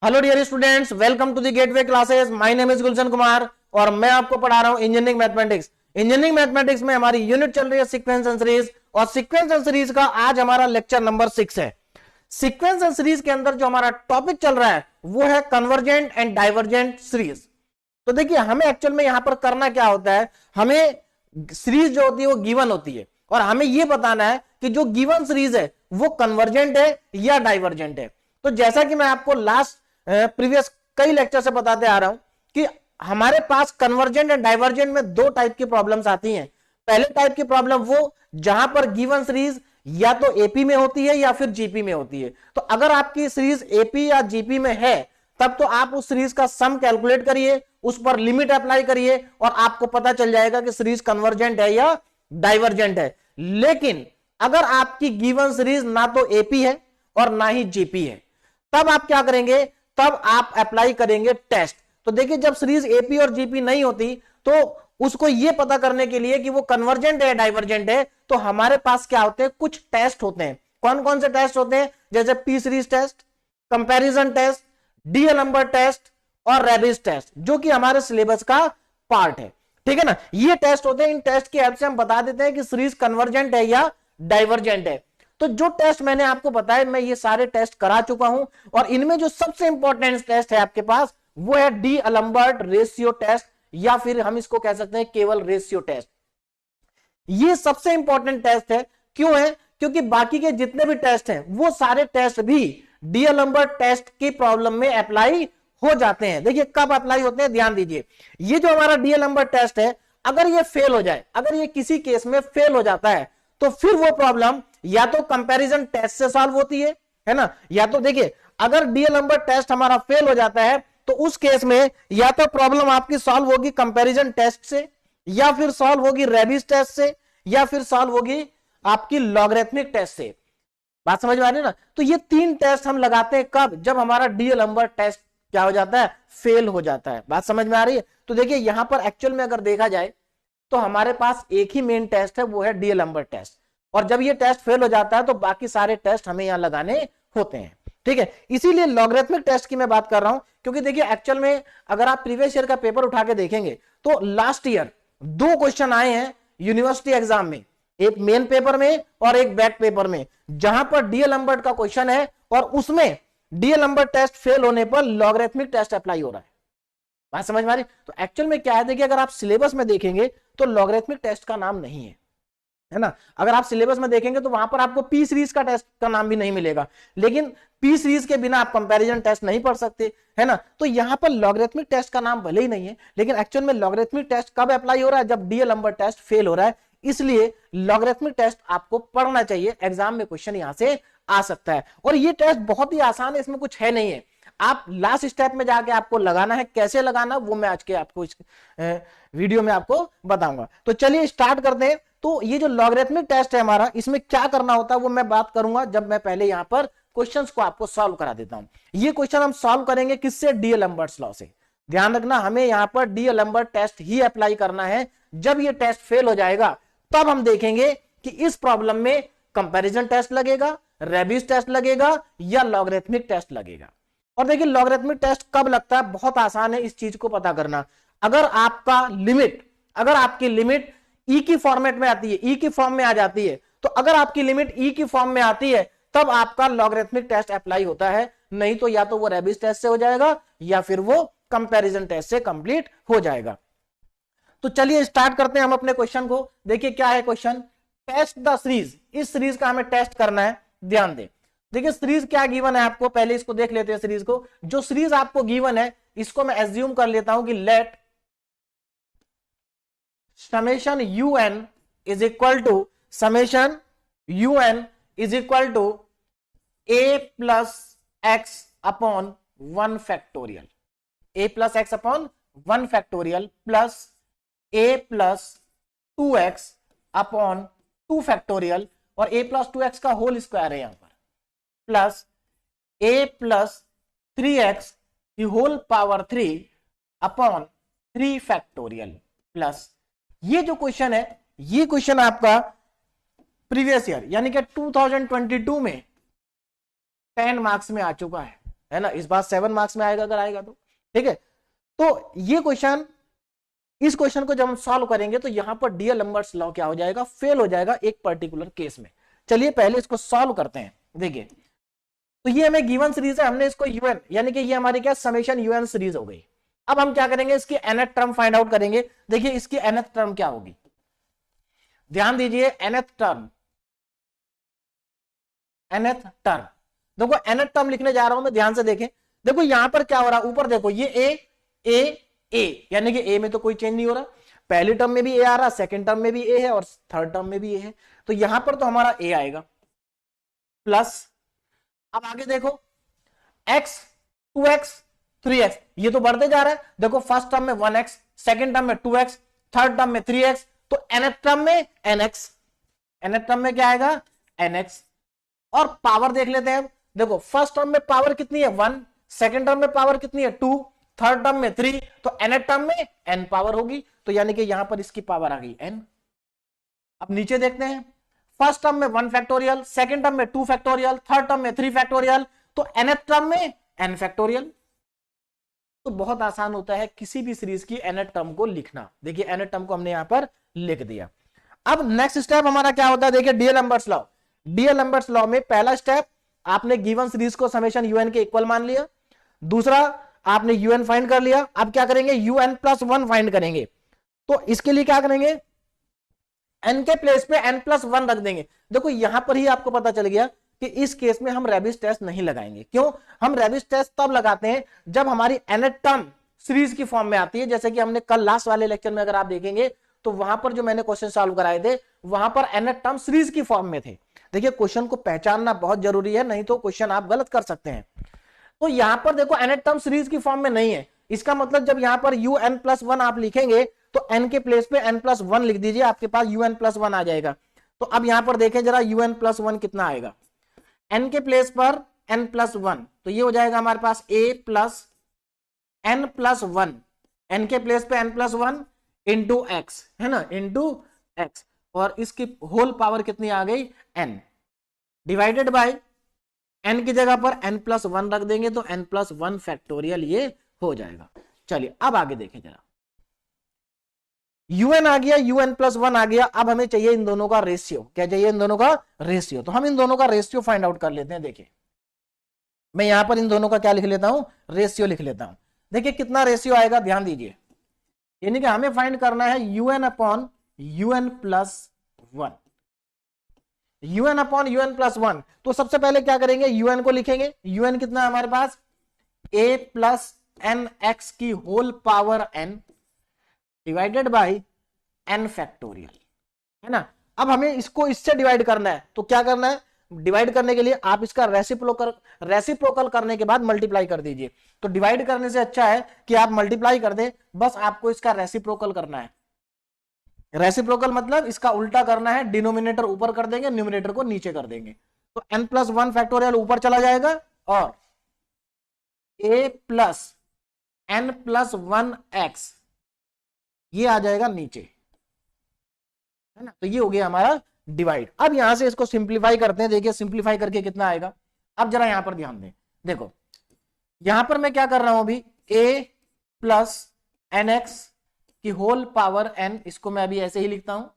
Hello dear students, welcome to the gateway classes. My name is Gulshan Kumar और मैं आपको पढ़ा रहा हूं इंजीनियरिंग मैथमेटिक्स। इंजीनियरिंग मैथमेटिक्स में हमारी यूनिट चल रही है सीक्वेंस एंड सीरीज, और सीक्वेंस एंड सीरीज का आज हमारा लेक्चर नंबर 6 है। सीक्वेंस एंड सीरीज के अंदर जो हमारा टॉपिक चल रहा है वो है कन्वर्जेंट एंड डाइवर्जेंट सीरीज। तो देखिए, हमें एक्चुअल में यहां पर करना क्या होता है, हमें सीरीज जो होती है वो गिवन होती है और हमें यह बताना है कि जो गिवन सीरीज है वो कन्वर्जेंट है या डाइवर्जेंट है। तो जैसा कि मैं आपको लास्ट प्रीवियस कई लेक्चर से बताते आ रहा हूं कि हमारे पास कन्वर्जेंट एंड डाइवर्जेंट में दो टाइप की प्रॉब्लम्स आती हैं। पहले टाइप की प्रॉब्लम वो जहां पर गिवन सीरीज या तो एपी में होती है या फिर जीपी में होती है। तो अगर आपकी सीरीज एपी या जीपी में है तब तो आप उस सीरीज का सम कैलकुलेट करिए, उस पर लिमिट अप्लाई करिए और आपको पता चल जाएगा कि सीरीज कन्वर्जेंट है या डाइवर्जेंट है। लेकिन अगर आपकी गिवन सीरीज ना तो एपी है और ना ही जीपी है, तब आप क्या करेंगे, तब आप अप्लाई करेंगे टेस्ट। तो देखिए, जब सीरीज एपी और जीपी नहीं होती तो उसको यह पता करने के लिए कि वो कन्वर्जेंट है डाइवर्जेंट है, तो हमारे पास क्या होते हैं, कुछ टेस्ट होते हैं। कौन कौन से टेस्ट होते हैं? जैसे P series test, comparison test, D'Alembert test और रेबिस टेस्ट, जो कि हमारे सिलेबस का पार्ट है। ठीक है ना, ये टेस्ट होते हैं। इन टेस्ट की हेल्प से हम बता देते हैं कि सीरीज कन्वर्जेंट है या डाइवर्जेंट है। तो जो टेस्ट मैंने आपको बताया, मैं ये सारे टेस्ट करा चुका हूं और इनमें जो सबसे इंपॉर्टेंट टेस्ट है आपके पास वो है डीअलेम्बर्ट रेशियो टेस्ट, या फिर हम इसको कह सकते हैं केवल रेशियो टेस्ट। ये सबसे इंपॉर्टेंट टेस्ट है। क्यों है? क्योंकि बाकी के जितने भी टेस्ट हैं वो सारे टेस्ट भी डीअलेम्बर्ट टेस्ट की प्रॉब्लम में अप्लाई हो जाते हैं। देखिए कब अप्लाई होते हैं, ध्यान दीजिए। ये जो हमारा डीअलेम्बर्ट टेस्ट है, अगर ये फेल हो जाए, अगर ये किसी केस में फेल हो जाता है तो फिर वो प्रॉब्लम या तो कंपैरिजन टेस्ट से सॉल्व होती है ना, या तो देखिए अगर डीअलेम्बर्ट टेस्ट हमारा फेल हो जाता है तो उस केस में या तो प्रॉब्लम आपकी सॉल्व होगी कंपैरिजन टेस्ट से, या फिर सॉल्व होगी रेबिस टेस्ट से, या फिर सॉल्व होगी आपकी लॉगरिथमिक टेस्ट से। बात समझ में आ रही है ना? तो ये तीन टेस्ट हम लगाते हैं कब, जब हमारा डीअलेम्बर्ट टेस्ट क्या हो जाता है, फेल हो जाता है। बात समझ में आ रही है? तो देखिए यहां पर एक्चुअल में अगर देखा जाए तो हमारे पास एक ही मेन टेस्ट है, वो है डीअलेम्बर्ट टेस्ट, और जब ये टेस्ट फेल हो जाता है तो बाकी सारे टेस्ट हमें यहां लगाने होते हैं। ठीक है, इसीलिए लॉगरिथमिक टेस्ट की मैं बात कर रहा हूं, क्योंकि देखिए एक्चुअल में अगर आप प्रीवियस ईयर का पेपर उठा के देखेंगे तो लास्ट ईयर दो क्वेश्चन आए हैं यूनिवर्सिटी एग्जाम में, एक मेन पेपर में और एक बैक पेपर में, जहां पर डीअलेम्बर्ट का क्वेश्चन है और उसमें डीअलेम्बर्ट टेस्ट फेल होने पर लॉगरिथमिक टेस्ट अप्लाई हो रहा है। बात समझ में आ रही? तो एक्चुअल में क्या है, देखिए अगर आप सिलेबस में देखेंगे तो लॉगरिथमिक टेस्ट का नाम नहीं है ना। अगर आप सिलेबस में देखेंगे तो वहां पर आपको पी सीरीज का टेस्ट का नाम भी नहीं मिलेगा, लेकिन पी सीरीज के बिना आप कंपैरिजन टेस्ट नहीं पढ़ सकते, है ना। तो यहां पर लॉगरिथमिक टेस्ट का नाम भले ही नहीं है, लेकिन एक्चुअल में लॉगरिथमिक टेस्ट कब अप्लाई हो रहा है, जब डीअलेम्बर्ट टेस्ट फेल हो रहा है। इसलिए लॉगरिथमिक टेस्ट आपको पढ़ना चाहिए, एग्जाम में क्वेश्चन यहां से आ सकता है। और ये टेस्ट बहुत ही आसान है, इसमें कुछ है नहीं है। आप लास्ट स्टेप में जाके आपको लगाना है, कैसे लगाना वो मैं आज के आपको इस वीडियो में आपको बताऊंगा। तो चलिए स्टार्ट करते हैं। तो ये जो लॉगरिथमिक टेस्ट है हमारा, इसमें क्या करना होता है वो मैं बात करूंगा जब मैं पहले यहां पर क्वेश्चंस को आपको सॉल्व करा देता हूं। ये क्वेश्चन हम सॉल्व करेंगे किससे? डीअलेम्बर्ट्स लॉ से। ध्यान रखना, हमें यहां पर डीअलेम्बर्ट टेस्ट ही अप्लाई करना है। जब ये टेस्ट फेल हो जाएगा तब हम देखेंगे कि इस प्रॉब्लम में कंपैरिजन टेस्ट लगेगा, रेबिस टेस्ट लगेगा या लॉगरिथमिक टेस्ट लगेगा। और देखिए लॉगरिथमिक टेस्ट कब लगता है, बहुत आसान है इस चीज को पता करना। अगर आपकी लिमिट ई की फॉर्मेट में आती है, ई की फॉर्म में आ जाती है, तो अगर आपकी लिमिट ई की फॉर्म में आती है तब आपका लॉगरिथमिक टेस्ट अप्लाई होता है, नहीं तो या तो वो रेबिस टेस्ट से हो जाएगा या फिर वो कंपैरिजन टेस्ट से कंप्लीट हो जाएगा। तो चलिए स्टार्ट करते हैं हम अपने क्वेश्चन को। देखिए क्या है क्वेश्चन, टेस्ट द सीरीज। इस सीरीज का हमें टेस्ट करना है, ध्यान दें। देखिए सीरीज क्या गिवन है आपको, पहले इसको देख लेते हैं सीरीज को। जो सीरीज आपको गिवन है इसको मैं एज्यूम कर लेता हूं कि let summation un is equal to a plus x upon 1 factorial, a plus x upon 1 factorial plus a plus 2x upon 2 factorial, और a प्लस 2x का होल स्क्वायर है यहां पर, प्लस a प्लस 3x की whole power 3 upon 3 factorial plus. ये जो question है, ये क्वेश्चन आपका प्रीवियस ईयर यानी कि 2022 में 10 मार्क्स में आ चुका है है ना, इस बार 7 मार्क्स में आएगा अगर आएगा तो, ठीक है। तो ये क्वेश्चन, इस क्वेश्चन को जब हम सॉल्व करेंगे तो यहां पर डीएलम्बर्ट्स लॉ क्या हो जाएगा, फेल हो जाएगा एक पर्टिकुलर केस में। चलिए पहले इसको सॉल्व करते हैं। देखिए तो ये हमें गिवन सीरीज है, हमने इसको यूएन यानी कि ये हमारी क्या समेशन यूएन सीरीज हो गई। अब हम क्या करेंगे, इसकी nth टर्म फाइंड आउट करेंगे। देखिए इसकी nth टर्म क्या होगी, ध्यान दीजिए nth टर्म, nth टर्म, देखो nth टर्म लिखने जा रहा हूं मैं, ध्यान से देखें। देखो यहां पर क्या हो रहा है, ऊपर देखो ये ए यानी कि ए में तो कोई चेंज नहीं हो रहा, पहली टर्म में भी ए आ रहा, सेकंड टर्म में भी ए है और थर्ड टर्म में भी ए है, तो यहां पर तो हमारा ए आएगा प्लस। अब आगे देखो x 2x 3x, ये तो बढ़ते जा रहा है। देखो फर्स्ट टर्म में 1x, सेकंड टर्म में 2x, थर्ड टर्म में 3x, तो nth टर्म में nx, nth टर्म में क्या आएगा nx। और पावर देख लेते हैं, देखो फर्स्ट टर्म में पावर कितनी है 1, सेकंड टर्म में पावर कितनी है 2, थर्ड टर्म में 3, तो nth टर्म में n पावर होगी, तो यानी कि यहां पर इसकी पावर आ गई n। अब नीचे देखते हैं, फर्स्ट टर्म में 1 फैक्टोरियल, सेकंड टर्म में 2 फैक्टोरियल, थर्ड टर्म में 3 फैक्टोरियल, तो nth टर्म में n फैक्टोरियल। तो बहुत आसान होता है किसी भी सीरीज की nth टर्म को लिखना। देखिए nth टर्म को हमने यहां पर लिख दिया। अब नेक्स्ट स्टेप हमारा क्या होता है, देखिए डीएलम्बर्ट्स लॉ। डीएलम्बर्ट्स लॉ में पहला स्टेप, आपने गिवन सीरीज को समेशन यूएन के इक्वल मान लिया। दूसरा, आपने यूएन फाइंड कर लिया। अब क्या करेंगे, यूएन प्लस 1 फाइंड करेंगे। तो इसके लिए क्या करेंगे, n के प्लेस पे n प्लस 1 रख देंगे। देखो यहां पर ही आपको पता चल गया कि इस केस में हम रेबिस टेस्ट नहीं लगाएंगे। क्यों, हम रेबिस टेस्ट तब लगाते हैं जब हमारी nth टर्म सीरीज की फॉर्म में आती है। जैसे कि हमने कल लास्ट वाले लेक्चर में अगर आप देखेंगे तो वहां पर जो मैंने क्वेश्चन सॉल्व कराए थे, वहां पर nth टर्म सीरीज की फॉर्म में थे। देखिए क्वेश्चन को पहचानना बहुत जरूरी है, नहीं तो क्वेश्चन आप गलत कर सकते हैं। तो यहां पर देखो nth टर्म सीरीज की फॉर्म में नहीं है, इसका मतलब जब यहां पर un प्लस 1 आप लिखेंगे तो n के प्लेस पे n प्लस 1 लिख दीजिए, आपके पास un प्लस 1 आ जाएगा। तो अब यहां पर देखें जरा un प्लस 1 कितना आएगा, n के प्लेस पर n प्लस 1, तो ये हो जाएगा हमारे पास a plus n plus 1, n के प्लेस पे n प्लस 1 इंटू एक्स, है ना, इंटू एक्स, और इसकी होल पावर कितनी आ गई n, डिवाइडेड बाय n की जगह पर n प्लस 1 रख देंगे तो n प्लस 1 फैक्टोरियल ये हो जाएगा। चलिए अब आगे देखें जरा, un आ गया, un प्लस 1 आ गया। अब हमें चाहिए इन दोनों का रेशियो, क्या चाहिए, इन दोनों का रेशियो। तो हम इन दोनों का रेशियो फाइंड आउट कर लेते हैं। देखिए मैं यहां पर इन दोनों का क्या लिख लेता हूं, रेशियो लिख लेता हूं। देखिए कितना रेशियो आएगा, ध्यान दीजिए, यानी कि हमें फाइंड करना है un upon un plus 1, un upon un plus 1। तो सबसे पहले क्या करेंगे, un को लिखेंगे, un कितना है हमारे पास a प्लस एन एक्स की whole power n divided by n factorial, है ना। अब हमें इसको इससे डिवाइड करना है, तो क्या करना है, डिवाइड करने के लिए आप इसका रेसिप्रोकल करने के बाद मल्टीप्लाई कर दीजिए। तो डिवाइड करने से अच्छा है कि आप मल्टीप्लाई कर दें, बस आपको इसका रेसिप्रोकल करना है। रेसिप्रोकल मतलब इसका उल्टा करना है, डिनोमिनेटर ऊपर कर देंगे, न्यूमिनेटर को नीचे कर देंगे। तो n प्लस 1 फैक्टोरियल ऊपर चला जाएगा और a plus n plus 1x ये आ जाएगा नीचे, है ना। तो ये हो गया हमारा डिवाइड। अब यहां से इसको सिंप्लीफाई करते हैं। देखिए सिंप्लीफाई करके कितना आएगा, अब जरा यहां पर ध्यान दें। देखो यहां पर मैं क्या कर रहा हूं अभी, a प्लस एन एक्स की होल पावर n, इसको मैं अभी ऐसे ही लिखता हूं,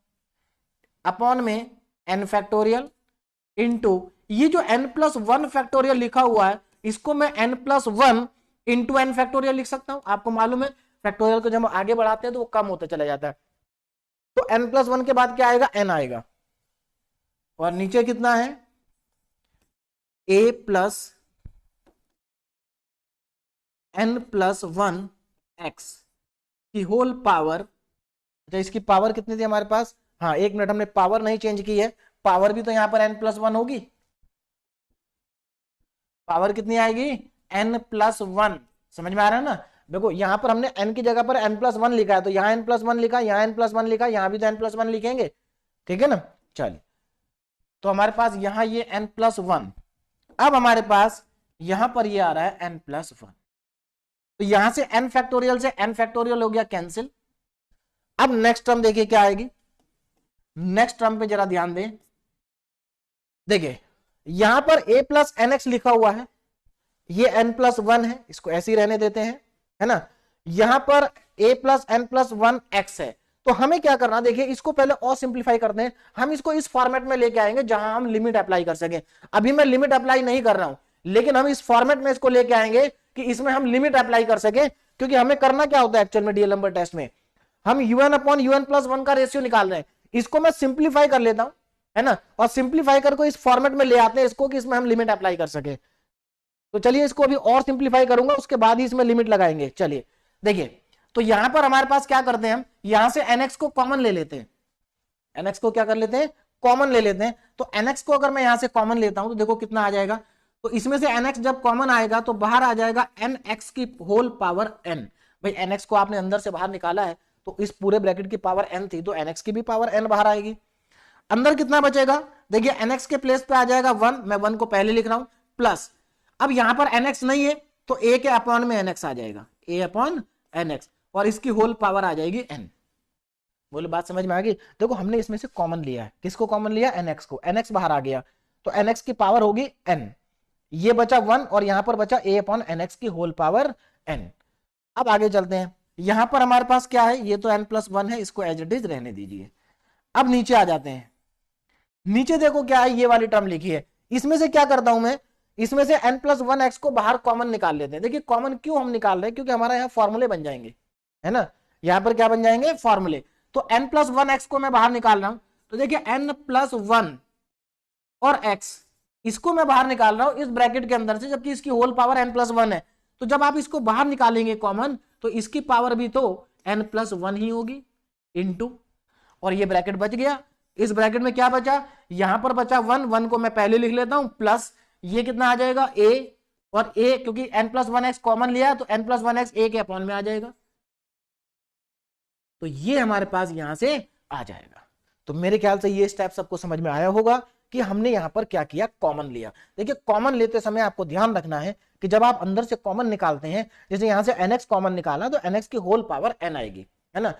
अपॉन में n फैक्टोरियल इंटू ये जो n प्लस 1 फैक्टोरियल लिखा हुआ है, इसको मैं n plus 1 into n factorial लिख सकता हूं। आपको मालूम है फैक्टोरियल को जब हम आगे बढ़ाते हैं तो वो कम होता चला जाता है। तो n प्लस 1 के बाद क्या आएगा, n आएगा, और नीचे कितना है a plus n plus 1 x की होल पावर। अच्छा इसकी पावर कितनी थी हमारे पास, हाँ एक मिनट, हमने पावर नहीं चेंज की है, पावर भी तो यहां पर n प्लस 1 होगी। पावर कितनी आएगी n प्लस 1, समझ में आ रहा है ना। देखो यहां पर हमने n की जगह पर n प्लस 1 लिखा है, तो यहां n प्लस 1 लिखा, यहां n प्लस 1 लिखा, यहां भी तो n प्लस 1 लिखेंगे, ठीक है ना। चलिए तो हमारे पास यहां ये n प्लस 1, अब हमारे पास यहां पर ये आ रहा है n प्लस 1, तो यहां से n फैक्टोरियल से n फैक्टोरियल हो गया कैंसिल। अब नेक्स्ट टर्म देखिए क्या आएगी, नेक्स्ट टर्म पे जरा ध्यान दें। देखिए यहां पर a प्लस एन एक्स लिखा हुआ है, ये n+1 है, इसको ऐसे ही रहने देते हैं, है ना। यहां पर a plus n plus one x है, तो हमें क्या करना, देखिए इसको पहले और सिंप्लीफाई करते हैं। हम इसको इस फॉर्मेट में लेके आएंगे जहां हम लिमिट अप्लाई कर सके। अभी मैं लिमिट अप्लाई नहीं कर रहा हूं, लेकिन हम इस फॉर्मेट में इसको लेके आएंगे कि इसमें हम लिमिट अप्लाई कर सके। क्योंकि हमें करना क्या होता है एक्चुअल में डीएल नंबर टेस्ट में, हम un/un+1 का रेशियो निकाल रहे हैं। इसको मैं सिंप्लीफाई कर लेता हूं, है ना, और सिंप्लीफाई करके इस फॉर्मेट में ले आते हैं इसको कि इसमें हम लिमिट अप्लाई कर सके। तो चलिए इसको अभी और सिंप्लीफाई करूंगा, उसके बाद ही इसमें लिमिट लगाएंगे। चलिए देखिए, तो यहां पर हमारे पास क्या करते हैं, हम यहां से nx को कॉमन ले लेते हैं। nx को क्या कर लेते हैं, कॉमन ले लेते हैं। तो nx को अगर मैं यहां से कॉमन लेता हूं तो देखो कितना आ जाएगा, तो इसमें से nx जब कॉमन आएगा तो बाहर आ जाएगा nx की होल पावर n। भाई nx को आपने अंदर से बाहर निकाला है, तो इस पूरे ब्रैकेट की पावर n थी, तो nx की भी पावर n बाहर आएगी। अंदर कितना बचेगा, देखिए nx के प्लेस पे आ जाएगा 1, मैं 1 को पहले लिख रहा हूं, प्लस अब यहां पर nx नहीं है तो a के अपॉन में nx आ जाएगा, a अपॉन nx, और इसकी होल पावर आ जाएगी n। बोले बात समझ में आ गई। देखो हमने इसमें से कॉमन लिया है, किसको कॉमन लिया, nx को, nx बाहर आ गया तो nx की पावर होगी n, ये बचा 1 और यहां पर बचा a अपॉन nx की होल पावर n। अब आगे चलते हैं, यहां पर हमारे पास क्या है, ये तो n+1 है, इसको एज इट इज रहने दीजिए। अब नीचे आ जाते हैं, नीचे देखो क्या है, ये वाली टर्म लिखी है, इसमें से क्या करता हूं मैं, इसमें से n+1x को बाहर कॉमन निकाल लेते हैं। देखिए कॉमन क्यों हम निकाल रहे हैं, क्योंकि हमारा यहाँ फॉर्मूले बन जाएंगे, है ना, यहां पर क्या बन जाएंगे, फॉर्मूले। तो n+1x को मैं बाहर निकाल रहा हूं, तो देखिए n+1 और x, इसको मैं बाहर निकाल रहा हूं इस ब्रैकेट के अंदर से, जबकि इसकी होल पावर n+1 है। तो जब आप इसको बाहर निकालेंगे कॉमन, तो इसकी पावर भी तो n+1 ही होगी इनटू, और ये ब्रैकेट बच गया। इस ब्रैकेट में क्या बचा, यहां पर बचा 1, 1 को मैं पहले लिख लेता हूं, प्लस ये कितना आ जाएगा a, और a क्योंकि n+1x कॉमन लिया तो n+1x a के अपॉन में आ जाएगा, तो ये हमारे पास यहां से आ जाएगा। तो मेरे ख्याल से ये स्टेप सबको समझ में आया होगा कि हमने यहां पर क्या किया, कॉमन लिया। देखिए कॉमन लेते समय आपको ध्यान रखना है कि जब आप अंदर से कॉमन निकालते हैं, जैसे यहां से nx कॉमन निकाला तो nx की होल पावर n आएगी, है ना।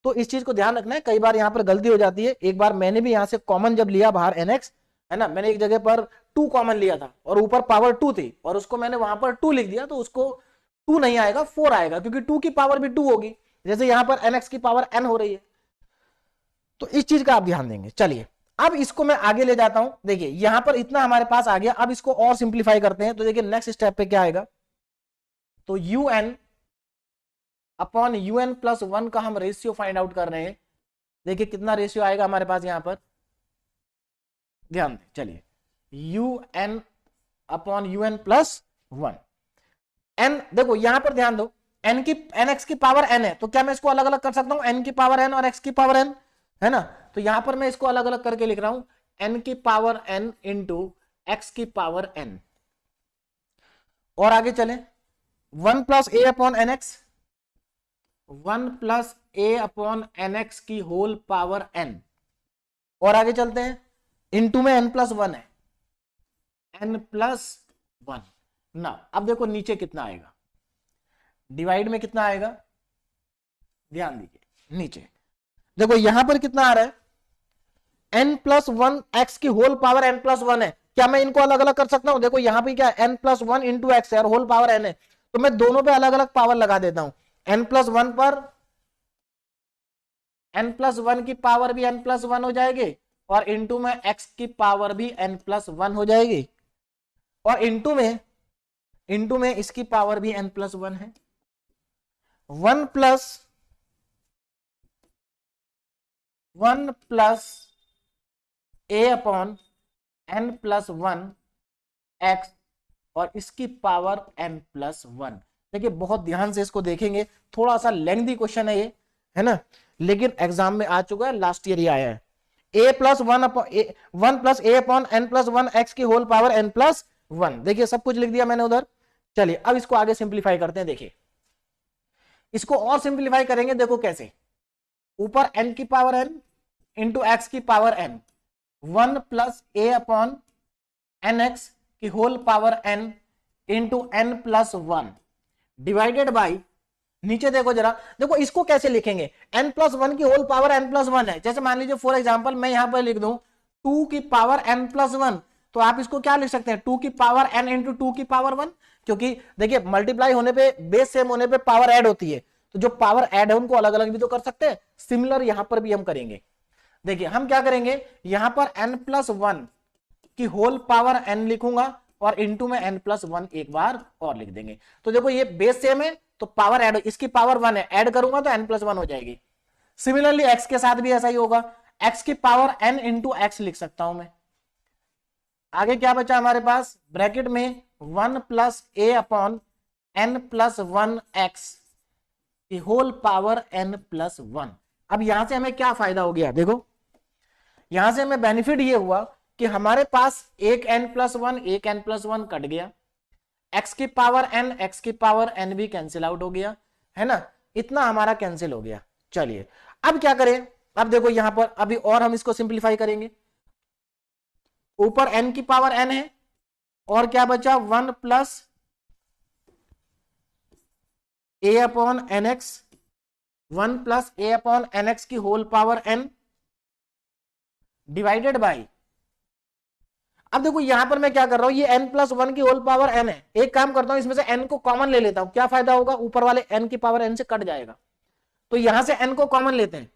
तो इस चीज को ध्यान रखना है, कई बार यहां पर गलती हो जाती है। एक बार मैंने भी यहां से कॉमन जब लिया बाहर nx, है ना, मैंने एक जगह पर 2 कॉमन लिया था और ऊपर पावर 2 थी, और उसको मैंने वहां पर 2 लिख दिया, तो उसको 2 नहीं आएगा 4 आएगा, क्योंकि 2 की पावर भी 2 होगी, जैसे यहां पर nx की पावर n हो रही है। तो इस चीज का आप ध्यान देंगे। चलिए अब इसको मैं आगे ले जाता हूं, देखिए यहां पर इतना हमारे पास आ गया। अब इसको और सिंप्लीफाई करते हैं, तो देखिए नेक्स्ट स्टेप पे क्या आएगा, तो un/un+1 का हम रेशियो फाइंड आउट कर रहे हैं। देखिए कितना रेशियो आएगा हमारे पास यहां पर, ध्यान दें। चलिए un/un+1 n, देखो यहां पर ध्यान दो, nx की पावर n है, तो क्या मैं इसको अलग अलग कर सकता हूं, n की पावर n और x की पावर n, है ना। तो यहां पर मैं इसको अलग अलग करके लिख रहा हूं, n की पावर n इंटू x की पावर n। और आगे चलें, 1+a/nx, 1+a/nx की होल पावर n। और आगे चलते हैं, इंटू में n+1 है, n+1 ना। अब देखो नीचे कितना आएगा, डिवाइड में कितना आएगा, ध्यान दीजिए नीचे देखो यहां पर कितना आ रहा है, n+1 x की होल पावर n+1 है। क्या मैं इनको अलग अलग कर सकता हूं, देखो यहां पे क्या है, n+1 इंटू एक्स है और होल पावर n है, तो मैं दोनों पे अलग अलग पावर लगा देता हूं। n+1 पर n+1 की पावर भी n+1 हो जाएगी, और इंटू में x की पावर भी n+1 हो जाएगी, और इंटू में इसकी पावर भी n+1 है। 1+a/n+1 x और इसकी पावर n+1। देखिए बहुत ध्यान से इसको देखेंगे, थोड़ा सा लेंथी क्वेश्चन है ये, है ना, लेकिन एग्जाम में आ चुका है, लास्ट ईयर ही आया है। 1+a/n+1 x की होल पावर n+1। देखिए सब कुछ लिख दिया मैंने उधर। चलिए अब इसको आगे सिंप्लीफाई करते हैं। देखिए इसको और सिंप्लीफाई करेंगे, देखो कैसे, ऊपर n की पावर n इंटू एक्स की पावर n, 1+a/nx की whole power n into n+1 divided by, नीचे देखो जरा, देखो इसको कैसे लिखेंगे, n+1 की होल पावर n+1 है। जैसे मान लीजिए फॉर एग्जांपल मैं यहां पर लिख दूं 2 की पावर n+1, तो आप इसको क्या लिख सकते हैं, 2 की पावर n इंटू 2 की पावर 1, क्योंकि देखिए मल्टीप्लाई होने पे, बेस सेम होने पे पावर ऐड होती है, तो जो पावर ऐड है उनको अलग अलग भी तो कर सकते हैं। सिमिलर यहां पर भी हम करेंगे। देखिए हम क्या करेंगे, यहां पर n+1 की होल पावर n लिखूंगा और इंटू में n+1 एक बार और लिख देंगे। तो देखो ये बेस सेम है तो पावर ऐड, इसकी पावर 1 है, ऐड करूंगा तो n+1 हो जाएगी। सिमिलरली x के साथ भी ऐसा ही होगा, x की पावर n इंटू एक्स लिख सकता हूं मैं। आगे क्या बचा हमारे पास, ब्रैकेट में 1 प्लस ए अपॉन n+1x की होल पावर n+1। अब यहां से हमें क्या फायदा हो गया, देखो यहां से हमें बेनिफिट ये हुआ कि हमारे पास एक n+1 एक n+1 कट गया, x की पावर n x की पावर n भी कैंसिल आउट हो गया, है ना, इतना हमारा कैंसिल हो गया। चलिए अब क्या करें, अब देखो यहां पर अभी और हम इसको सिंप्लीफाई करेंगे। ऊपर n की पावर n है और क्या बचा, 1 plus a upon N X, 1 plus a upon N x की whole power n divided by, अब देखो यहां पर मैं क्या कर रहा हूं, ये n+1 की होल पावर n है, एक काम करता हूं इसमें से n को कॉमन ले लेता हूं, क्या फायदा होगा, ऊपर वाले n की पावर n से कट जाएगा, तो यहां से n को कॉमन लेते हैं।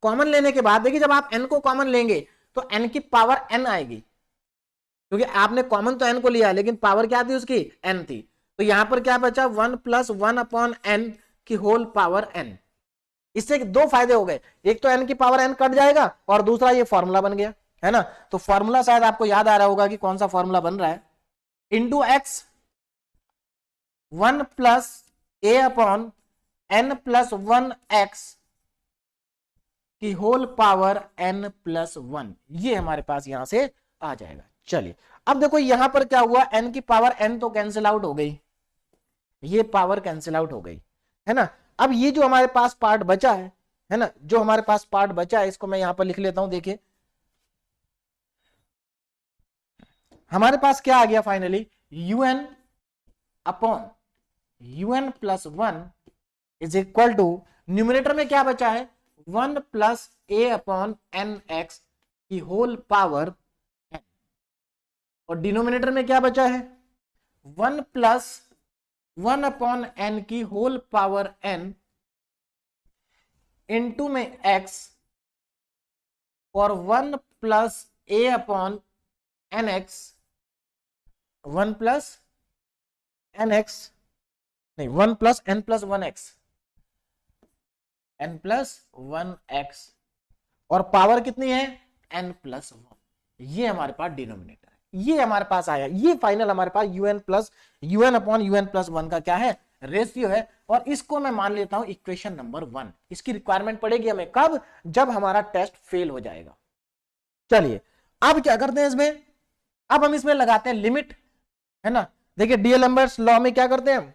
कॉमन लेने के बाद देखिए जब आप n को कॉमन लेंगे तो n की पावर n आएगी, क्योंकि आपने कॉमन तो n को लिया लेकिन पावर क्या थी उसकी, n थी, तो यहां पर क्या बचा, 1 प्लस 1 अपॉन n की होल पावर n। इससे दो फायदे हो गए, एक तो n की पावर n कट जाएगा और दूसरा ये फॉर्मूला बन गया, है ना। तो फॉर्मूला शायद आपको याद आ रहा होगा कि कौन सा फॉर्मूला बन रहा है, इंटू एक्स 1 प्लस ए अपॉन n+1x की होल पावर n+1, ये हमारे पास यहां से आ जाएगा। चलिए अब देखो यहां पर क्या हुआ, n की पावर n तो कैंसिल आउट हो गई, ये पावर कैंसिल आउट हो गई, है ना। अब ये जो हमारे पास पार्ट बचा है ना, जो हमारे पास पार्ट बचा है इसको मैं यहां पर लिख लेता हूं। देखिए हमारे पास क्या आ गया finally, un upon un+1 is equal to, numerator में क्या बचा है, 1 प्लस ए अपॉन एन एक्स की होल पावर n, और डिनोमिनेटर में क्या बचा है, 1 प्लस 1 अपॉन n की होल पावर n इंटू में x और 1 प्लस ए upon N X, 1 plus N X नहीं, 1 प्लस n+1x, n+1x, और पावर कितनी है, n+1, ये हमारे पास डिनोमिनेटर है, ये हमारे पास आया, ये फाइनल हमारे पास un अपॉन un+1 का क्या है, रेशियो है। और इसको मैं मान लेता हूं इक्वेशन नंबर 1। इसकी रिक्वायरमेंट पड़ेगी हमें कब, जब हमारा टेस्ट फेल हो जाएगा। चलिए अब क्या करते हैं इसमें, अब हम इसमें लगाते हैं लिमिट, है ना। देखिए डीएलएम्बर्ट्स लॉ में क्या करते हैं हम,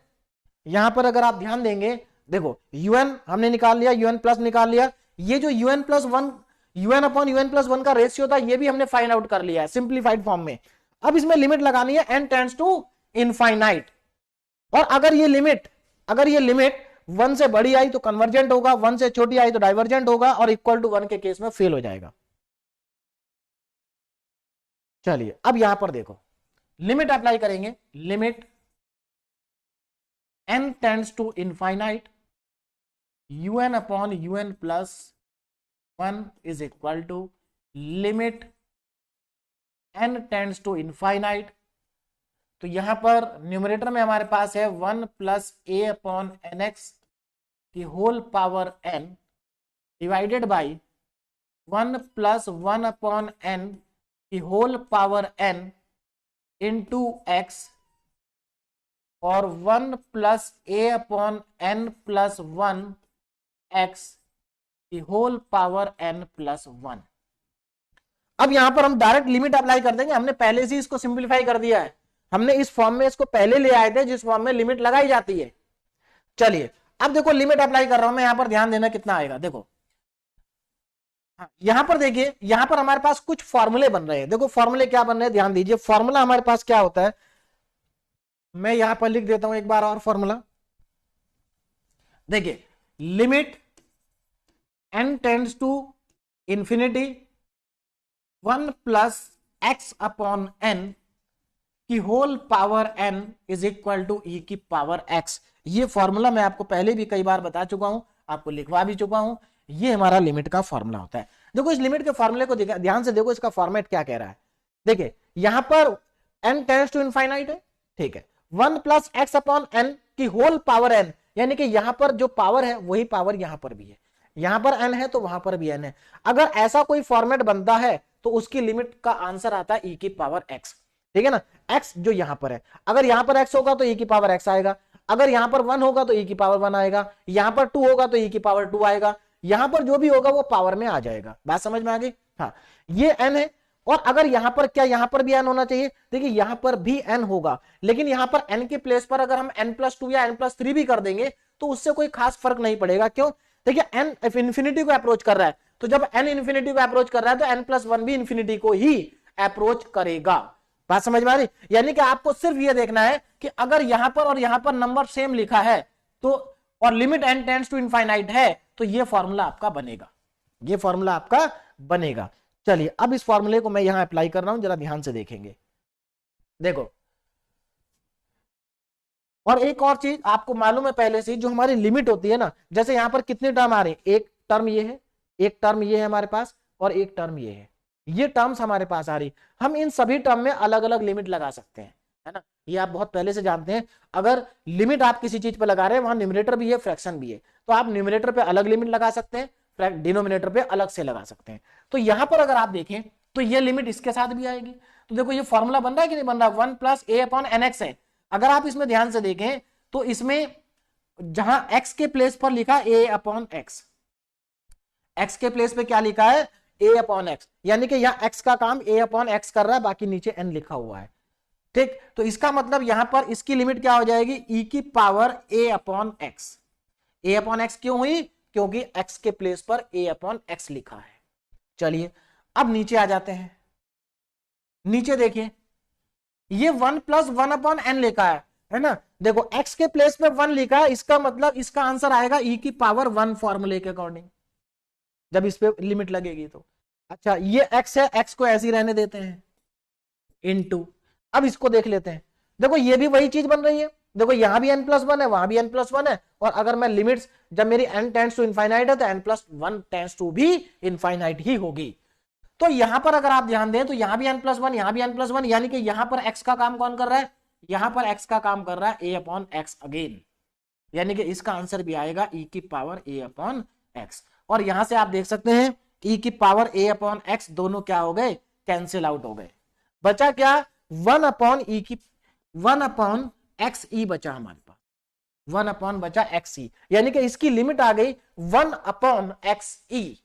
यहां पर अगर आप ध्यान देंगे, देखो un हमने निकाल लिया, un प्लस निकाल लिया, ये जो un+1 un अपॉन un+1 का रेशियो था ये भी हमने फाइंड आउट कर लिया है सिंप्लीफाइड फॉर्म में। अब इसमें लिमिट लगानी है n टेंड्स टू इनफाइनाइट, और अगर ये लिमिट 1 से बड़ी आई तो कन्वर्जेंट होगा, 1 से छोटी आई तो डाइवर्जेंट होगा, और इक्वल टू 1 के केस में फेल हो जाएगा। चलिए अब यहां पर देखो लिमिट अप्लाई करेंगे, limit n tends to infinite un upon un+1 is equal to limit n tends to infinite, तो यहां पर न्यूमरेटर में हमारे पास है 1 प्लस ए अपॉन एन एक्स की whole power n divided by 1 plus 1 upon n की whole power n into x, और 1 प्लस ए अपॉन n+1 x की होल पावर n+1। अब यहां पर हम डायरेक्ट लिमिट अप्लाई कर देंगे, हमने पहले से इसको सिंप्लीफाई कर दिया है, हमने इस फॉर्म में इसको पहले ले आए थे जिस फॉर्म में लिमिट लगाई जाती है। चलिए अब देखो लिमिट अप्लाई कर रहा हूं मैं, यहां पर ध्यान देना कितना आएगा, देखो यहां पर देखिए, यहां पर हमारे पास कुछ फॉर्मूले बन रहे हैं, देखो फॉर्मूले क्या बन रहे हैं ध्यान दीजिए। फॉर्मूला हमारे पास क्या होता है, मैं यहां पर लिख देता हूं एक बार और फॉर्मूला, देखिए limit n tends to infinity 1 plus x upon n की whole power n is equal to e की पावर x। ये फॉर्मूला मैं आपको पहले भी कई बार बता चुका हूं, आपको लिखवा भी चुका हूं। ये हमारा लिमिट का फॉर्मूला होता है। देखो इस लिमिट के फॉर्मूले को ध्यान से देखो, इसका फॉर्मेट क्या कह रहा है। देखिए यहां पर n टेंड्स टू इनफाइनाइट है, ठीक है, 1 प्लस एक्स अपॉन n की होल पावर n, यानी कि यहां पर जो पावर है वही पावर यहां पर भी है, यहां पर n है तो वहां पर भी n है। अगर ऐसा कोई फॉर्मेट बनता है तो उसकी लिमिट का आंसर आता है e की पावर x, ठीक है ना। x जो यहां पर है, अगर यहां पर x होगा तो e की पावर x आएगा, अगर यहां पर 1 होगा तो e की पावर 1 आएगा, यहां पर 2 होगा तो e की पावर 2 आएगा, यहां पर जो भी होगा वो पावर में आ जाएगा। बात समझ में आ गई? हाँ, ये n है। और अगर यहां पर क्या, यहां पर भी n होना चाहिए, देखिए यहां पर भी n होगा, लेकिन यहां पर n के प्लेस पर अगर हम n+2 या n+3 भी कर देंगे तो उससे कोई खास फर्क नहीं पड़ेगा। क्यों? देखिए n इंफिनिटी को अप्रोच कर रहा है, तो जब n इंफिनिटी को अप्रोच कर रहा है तो n+1 भी इंफिनिटी को ही अप्रोच करेगा। बात समझ में आ रही? यानी कि आपको सिर्फ यह देखना है कि अगर यहां पर और यहां पर नंबर सेम लिखा है तो, और limit n tends to infinite है, तो यह फॉर्मूला आपका बनेगा, यह फॉर्मूला आपका बनेगा। चलिए अब इस फॉर्मूले को मैं यहां अप्लाई कर रहा हूं, जरा ध्यान से देखेंगे। देखो, और एक और चीज आपको मालूम है पहले से, जो हमारी लिमिट होती है ना, जैसे यहां पर कितने टर्म आ रहे हैं, एक टर्म ये है, एक टर्म ये है हमारे पास, और एक टर्म ये है, ये टर्म्स हमारे पास आ रही, हम इन सभी टर्म में अलग अलग लिमिट लगा सकते हैं, है ना। ये आप बहुत पहले से जानते हैं। अगर लिमिट आप किसी चीज पे लगा रहे हैं, वहां न्यूमरेटर भी है, फ्रैक्शन भी है, तो आप न्यूमरेटर पे अलग लिमिट लगा सकते हैं, डिनोमिनेटर पे अलग से लगा सकते हैं। तो यहां पर अगर आप देखें तो ये लिमिट इसके साथ भी आएगी। तो देखो ये फॉर्मूला बन रहा है कि नहीं बन रहा, 1 प्लस ए अपॉन एन एक्स है। अगर आप इसमें ध्यान से देखें तो इसमें जहां x के प्लेस पर लिखा a अपॉन एक्स, x के प्लेस पे क्या लिखा है, a अपॉन एक्स, यानी कि यहां x का काम a अपॉन एक्स कर रहा है, बाकी नीचे n लिखा हुआ है, ठीक। तो इसका मतलब यहां पर इसकी लिमिट क्या हो जाएगी, e की power a upon x. a upon x क्यों हुई, क्योंकि x के प्लेस पर a अपॉन एक्स लिखा है। चलिए अब नीचे आ जाते हैं, नीचे देखिए ये 1 प्लस 1 अपॉन एन लिखा है ना। देखो x के प्लेस पे 1 लिखा है, इसका मतलब इसका आंसर आएगा e की पावर 1 फॉर्मूले के अकॉर्डिंग, जब इस पे लिमिट लगेगी तो। अच्छा ये x है, x को ऐसे ही रहने देते हैं, इनटू, अब इसको देख लेते हैं। देखो ये भी वही चीज बन रही है, देखो यहां भी n+1 है, वहां भी n+1 है, और अगर मैं लिमिट्स, जब मेरी n टेंड्स टू इनफाइनाइट है तो n+1 टेंड्स टू भी इनफाइनाइट ही होगी। तो यहां पर अगर आप ध्यान दें तो यहां भी n+1, यहां भी n+1, यानी कि यहां पर x का काम कौन कर रहा है, यहां पर x का काम कर रहा है a अपॉन एक्स अगेन, यानी कि इसका आंसर भी आएगा e की पावर a अपॉन एक्स। और यहां से आप देख सकते हैं e की पावर a अपॉन एक्स दोनों क्या हो गए, कैंसिल आउट हो गए, बचा क्या, 1 अपॉन एक्स ई बचा हमारे पास, 1 अपॉन बचा एक्स ई, यानी कि इसकी लिमिट आ गई 1 अपॉन एक्स ई।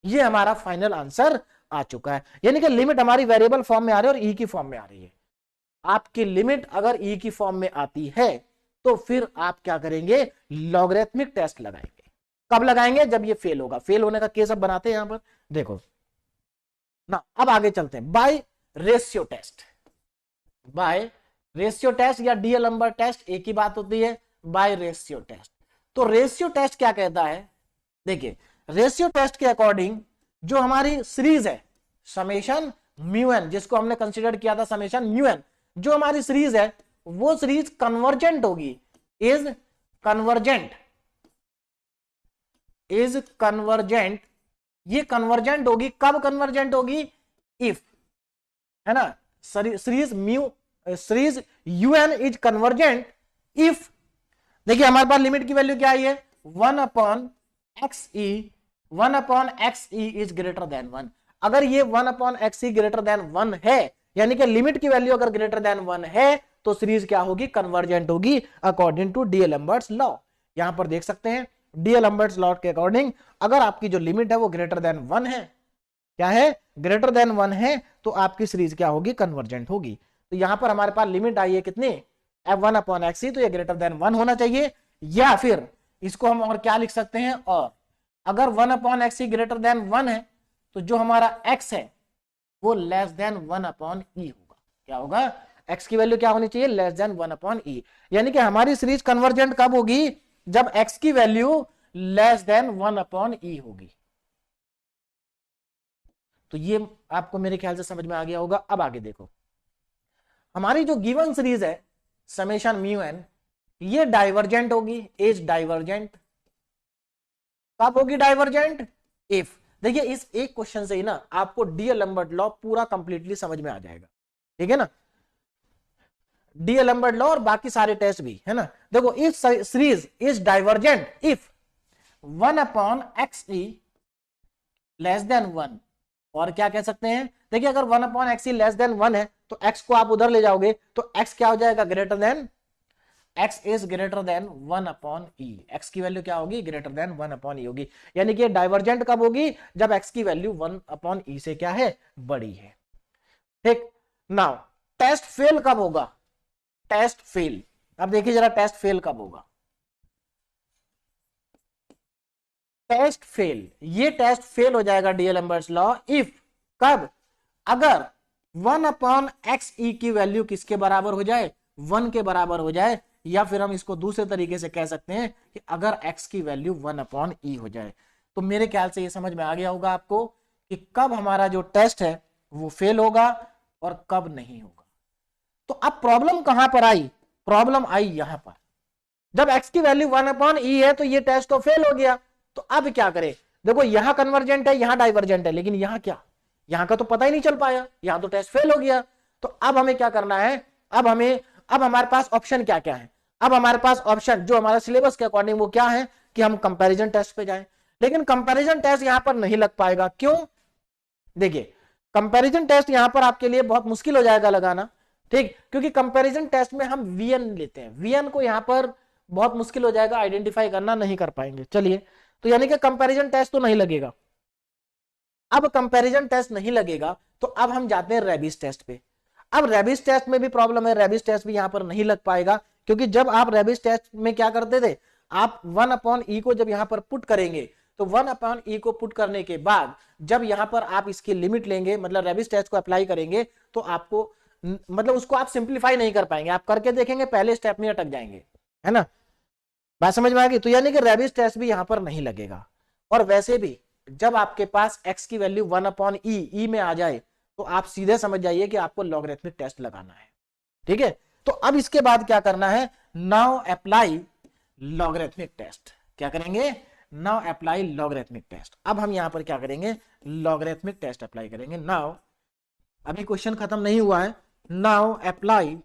ये हमारा फाइनल आंसर आ चुका है, यानी कि लिमिट हमारी वेरिएबल फॉर्म में आ रही है और ई की फॉर्म में आ रही है। आपकी लिमिट अगर ई की फॉर्म में आती है तो फिर आप क्या करेंगे, लॉगरिथमिक टेस्ट लगाएंगे। कब लगाएंगे, जब ये फेल होगा। फेल होने का केस अब बनाते हैं यहां पर, देखो ना। अब आगे चलते हैं, by ratio test, by ratio test या डीएलएम्बर टेस्ट एक ही बात होती है, बाय रेशियो टेस्ट। तो रेशियो टेस्ट क्या कहता है, देखिए रेशियो टेस्ट के अकॉर्डिंग जो हमारी सीरीज है समेशन म्यू एन, जिसको हमने कंसीडर किया था समेशन म्यू एन, जो हमारी सीरीज है वो सीरीज कन्वर्जेंट होगी, इज कन्वर्जेंट, इज कन्वर्जेंट। ये कन्वर्जेंट होगी, कब कन्वर्जेंट होगी, इफ, है ना, series mu, series u n is convergent if, देखिए हमारे पास लिमिट की वैल्यू क्या आई है, 1 upon x E, 1 upon x E is greater than 1। अगर ये 1 अपॉन एक्स ई ग्रेटर देन 1 है, यानी कि लिमिट की वैल्यू अगर ग्रेटर देन 1 है, तो सीरीज क्या होगी, कन्वर्जेंट होगी अकॉर्डिंग टू डीएलएम्बर्ट्स लॉ। यहां पर देख सकते हैं डीएलएम्बर्ट्स लॉ के अकॉर्डिंग अगर आपकी जो लिमिट है वो ग्रेटर देन 1 है, क्या है, ग्रेटर देन 1 है, तो आपकी सीरीज क्या होगी, कन्वर्जेंट होगी। तो यहां पर हमारे पास लिमिट आई है कितनी, f1 अपॉन एक्स, तो ये ग्रेटर देन 1 होना चाहिए, या फिर इसको हम और क्या लिख सकते हैं, और अगर 1 अपॉन एक्स ग्रेटर देन 1 है तो जो हमारा x है वो लेस देन 1 अपॉन ई होगा। क्या होगा, x की वैल्यू क्या होनी चाहिए, लेस देन 1 अपॉन ई, यानी कि हमारी सीरीज कन्वर्जेंट कब होगी, जब x की वैल्यू लेस देन 1 अपॉन ई होगी। तो ये आपको मेरे ख्याल से समझ में आ गया होगा। अब आगे देखो, हमारी जो गिवन सीरीज है समेशन म्यू एन, ये डाइवर्जेंट होगी, इज डाइवर्जेंट। कब होगी डाइवर्जेंट? इफ, देखिए इस एक क्वेश्चन से ही ना आपको डीएलम्बर्ट लॉ पूरा कंप्लीटली समझ में आ जाएगा, ठीक है ना। डीएलम्बर्ट लॉ और बाकी सारे टेस्ट भी है ना। देखो, if series is divergent if 1/xe less than 1, और क्या कह सकते हैं, देखिए अगर 1/xe लेस देन 1 है तो x को आप उधर ले जाओगे तो x क्या हो जाएगा, greater than, x is greater than 1/e, x की वैल्यू क्या होगी, ग्रेटर देन 1/e होगी। यानी कि डाइवर्जेंट कब होगी, जब x की वैल्यू 1/e से क्या है, बड़ी है। ठीक, नाउ टेस्ट फेल कब होगा, टेस्ट फेल, अब देखिए जरा टेस्ट फेल कब होगा। टेस्ट फेल, ये टेस्ट फेल हो जाएगा डीएलम्बर्ट्स लॉ इफ, कब, अगर 1/xe की वैल्यू किसके बराबर हो जाए, 1 के बराबर हो जाए, या फिर हम इसको दूसरे तरीके से कह सकते हैं कि अगर x की वैल्यू 1/e हो जाए। तो मेरे ख्याल से ये समझ में आ गया होगा आपको कि कब हमारा जो टेस्ट है वो फेल होगा और कब नहीं होगा। तो अब प्रॉब्लम कहां पर आई, प्रॉब्लम आई यहां पर, जब x की वैल्यू 1/e है तो ये टेस्ट तो फेल हो गया। तो अब क्या करें, देखो यहां कन्वर्जेंट है, यहां डाइवर्जेंट है, लेकिन यहां क्या, यहां का तो पता ही नहीं चल पाया, यहां तो टेस्ट फेल हो गया। तो अब हमें क्या करना है, अब हमारे पास ऑप्शन क्या क्या है, अब हमारे पास ऑप्शन जो हमारा सिलेबस के अकॉर्डिंग वो क्या है कि हम कंपैरिजन टेस्ट पे जाएं। लेकिन कंपैरिजन टेस्ट यहां पर नहीं लग पाएगा, क्यों, देखिए कंपैरिजन टेस्ट यहां पर आपके लिए बहुत मुश्किल हो जाएगा लगाना, ठीक, क्योंकि कंपैरिजन टेस्ट में हम वीएन लेते हैं, वीएन को यहां पर बहुत मुश्किल हो जाएगा, आइडेंटिफाई करना नहीं कर पाएंगे। चलिए, तो यानी कि कंपैरिजन टेस्ट तो नहीं लगेगा। अब कंपैरिजन टेस्ट नहीं लगेगा तो अब हम जाते हैं रेबिस टेस्ट पे। अब रेबिस टेस्ट में भी प्रॉब्लम है, रेबिस टेस्ट भी यहां पर नहीं लग पाएगा, क्योंकि जब आप रेबिस टेस्ट में क्या करते थे, आप 1/e को जब यहां पर पुट करेंगे तो 1/e को पुट करने के बाद जब यहां पर आप इसकी लिमिट लेंगे, मतलब रेबिस टेस्ट को अप्लाई करेंगे, तो आपको मतलब उसको आप सिंप्लीफाई नहीं कर पाएंगे, आप करके देखेंगे पहले स्टेप में अटक जाएंगे, है ना, बात समझ में आ गई। तो यानी कि रेबिस टेस्ट भी यहां पर नहीं लगेगा। और वैसे भी जब आपके पास x की वैल्यू 1/e में आ जाए तो आप सीधे समझ जाइए कि आपको लॉगरिथमिक टेस्ट लगाना है, ठीक है। तो अब इसके बाद क्या करना है, नाउ अप्लाई लॉगरिथमिक टेस्ट, क्या करेंगे, नाउ अप्लाई लॉगरिथमिक टेस्ट। अब हम यहां पर क्या करेंगे, लॉगरिथमिक टेस्ट अप्लाई करेंगे। नाउ अभी क्वेश्चन खत्म नहीं हुआ है, नाउ अप्लाई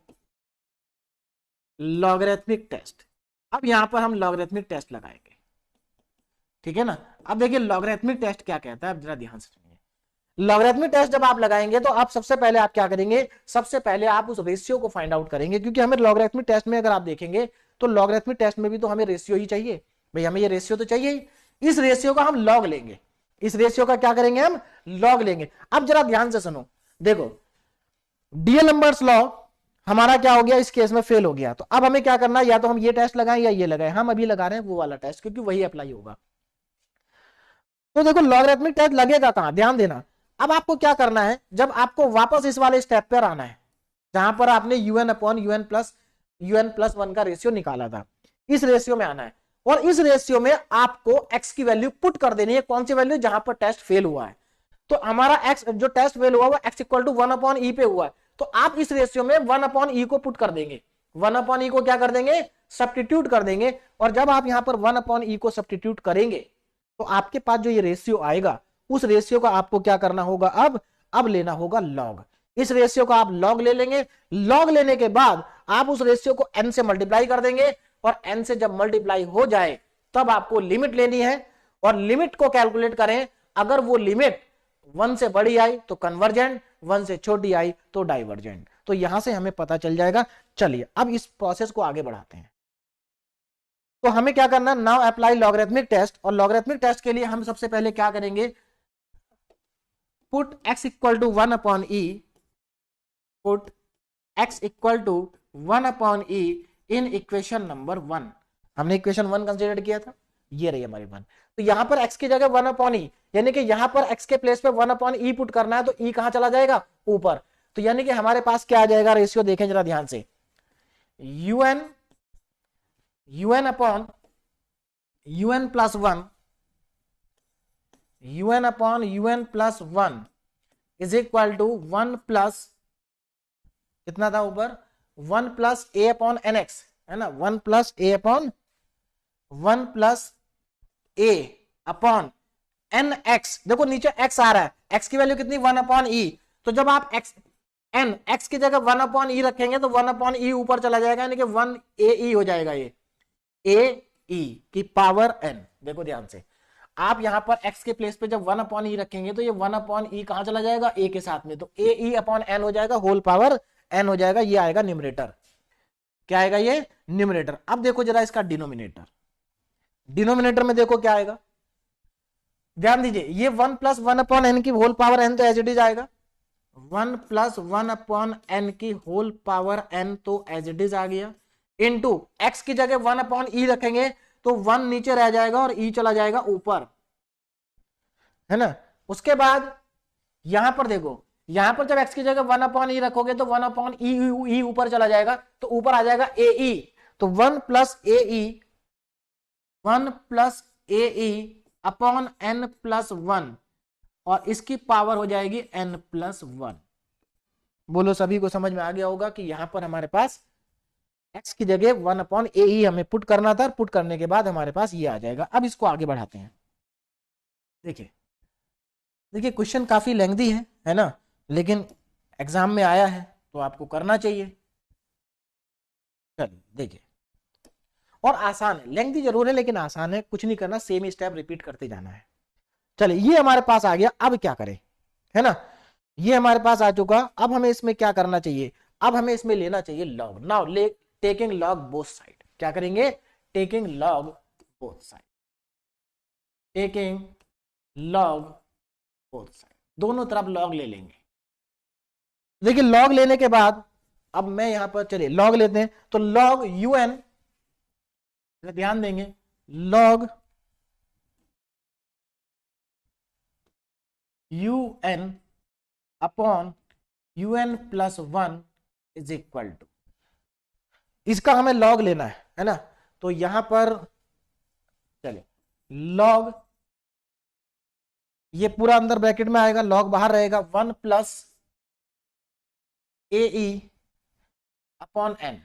लॉगरिथमिक टेस्ट। अब यहां पर हम लॉगरिथमिक टेस्ट लगाएंगे, ठीक है ना। अब देखिए लॉगरिथमिक टेस्ट क्या कहता है, अब जरा ध्यान से सुनिए। लॉगरिथमिक टेस्ट जब आप लगाएंगे तो आप सबसे पहले आप क्या करेंगे, सबसे पहले आप उस रेशियो को फाइंड आउट करेंगे, क्योंकि हमें लॉगरिथमिक टेस्ट में अगर आप देखेंगे तो लॉगरिथमिक टेस्ट में भी तो हमें रेशियो ही चाहिए, भाई हमें ये रेशियो तो चाहिए ही, इस रेशियो का हम लॉग लेंगे, इस रेशियो का क्या करेंगे, हम लॉग लेंगे। अब जरा ध्यान से सुनो, देखो डीएलम्बर्ट्स लॉ हमारा क्या हो गया, इस केस में फेल हो गया, तो अब हमें क्या करना है, या तो हम ये टेस्ट लगाएं या ये लगाएं, हम अभी लगा रहे हैं वो वाला टेस्ट, क्योंकि वही अप्लाई होगा। तो देखो लॉगरिथमिक टेस्ट लगेगा कहां, ध्यान देना। अब आपको क्या करना है, जब आपको वापस इस वाले स्टेप पर आना है जहां पर आपने un/un+1 का रेशियो निकाला था, इस रेशियो में आना है, और इस रेशियो में आपको x की वैल्यू पुट कर देनी है, कौन सी वैल्यू, जहां पर टेस्ट फेल हुआ है। तो हमारा x जो टेस्ट फेल हुआ वो x = 1/e पे हुआ है, तो आप इस रेशियो में 1/e को पुट कर देंगे, 1/e को क्या कर देंगे, सब्स्टिट्यूट कर देंगे। और जब आप यहां पर 1/e को सब्स्टिट्यूट करेंगे तो आपके पास जो ये रेशियो आएगा, उस रेशियो का आपको क्या करना होगा, अब लेना होगा लॉग। इस रेशियो का आप लॉग ले लेंगे, लॉग लेने के बाद आप उस रेशियो को n से मल्टीप्लाई कर देंगे, और n से जब मल्टीप्लाई हो जाए तब आपको लिमिट लेनी है, और लिमिट को कैलकुलेट करें, अगर वो लिमिट 1 से बड़ी आई तो कन्वर्जेंट, 1 से छोटी आई तो डाइवर्जेंट। तो यहां से हमें पता चल जाएगा। चलिए अब इस प्रोसेस को आगे बढ़ाते हैं। तो हमें क्या करना, नाउ अप्लाई लॉगरिथमिक टेस्ट, और लॉगरिथमिक टेस्ट के लिए हम सबसे पहले क्या करेंगे, put x = 1/e, put x = 1/e in equation number 1। हमने इक्वेशन 1 कंसीडर किया था, ये रही हमारी 1। तो यहां पर x की जगह 1/e, यानी कि यहां पर x के प्लेस पे 1/e पुट करना है, तो e कहां चला जाएगा, ऊपर। तो यानी कि हमारे पास क्या आ जाएगा रेशियो, देखें जरा ध्यान से, un/un+1 un/un+1 is equal to 1 plus कितना था ऊपर 1 प्लस ए अपॉन एन एक्स है ना 1 प्लस ए अपॉन 1 प्लस ए अपॉन एन एक्स। देखो नीचे एक्स आ रहा है, एक्स की वैल्यू कितनी 1 अपॉन ई। तो जब आप एक्स एन एक्स की जगह 1 अपॉन ई रखेंगे तो 1 अपॉन ई ऊपर चला जाएगा, यानी कि 1 ए ई हो जाएगा, ये ए ई की पावर एन। देखो ध्यान से, आप यहां पर x के प्लेस पे जब 1 अपॉन ई रखेंगे तो ये 1 अपॉन ई कहां चला जाएगा a के साथ में, तो ए ई अपॉन एन हो जाएगा, होल पावर n हो जाएगा। ये आएगा न्यूमरेटर। क्या आएगा ये न्यूमरेटर। अब देखो जरा इसका डिनोमिनेटर, डिनोमिनेटर में देखो क्या आएगा, ध्यान दीजिए, ये 1 प्लस 1 अपॉन एन की होल पावर n तो एज इट इज आएगा, 1 प्लस 1 अपॉन एन की होल पावर n तो एज इट इज आ गया, इनटू x की जगह 1 अपॉन ई रखेंगे तो 1 नीचे रह जाएगा और e चला जाएगा ऊपर, है ना। उसके बाद यहां पर देखो, यहां पर जब x की जगह 1 अपॉन ई रखोगे तो 1 अपॉन ई ऊपर चला जाएगा, तो ऊपर आ जाएगा ए ई, तो 1 plus A E 1 plus A E upon N plus 1 और इसकी पावर हो जाएगी n प्लस 1। बोलो सभी को समझ में आ गया होगा कि यहां पर हमारे पास x की जगह 1 अपॉन ए ई हमें पुट करना था, पुट करने के बाद हमारे पास ये आ जाएगा। अब इसको आगे बढ़ाते हैं। देखिए देखिए क्वेश्चन काफी लेंथी है ना, लेकिन एग्जाम में आया है तो आपको करना चाहिए। चलिए देखिए, और आसान है, लेंथी जरूर है लेकिन आसान है, कुछ नहीं करना, सेम स्टेप रिपीट करते जाना है। चलिए ये हमारे पास आ गया, अब क्या करें, है ना, ये हमारे पास आ चुका। अब हमें इसमें क्या करना चाहिए, अब हमें इसमें लेना चाहिए लॉग। नाउ ले टेकिंग लॉग बोथ साइड, क्या करेंगे, taking log both side, taking log both side, दोनों तरफ लॉग ले लेंगे। देखिए लॉग लेने के बाद अब मैं यहां पर, चलिए लॉग लेते हैं, तो लॉग यू एन, ध्यान देंगे, log u n upon u n plus 1 is equal to, इसका हमें लॉग लेना है ना। तो यहां पर चलिए लॉग, ये पूरा अंदर ब्रैकेट में आएगा, लॉग बाहर रहेगा, 1 plus A E upon N,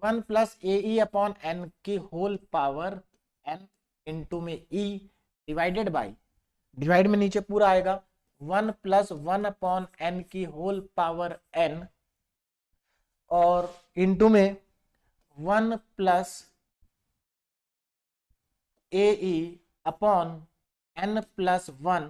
1 plus A E upon N की होल पावर एन इंटू में ई डिवाइडेड बाई, डिवाइड में नीचे पूरा आएगा, 1 प्लस 1 अपॉन एन की होल पावर एन और इंटू में 1 plus A E upon N plus 1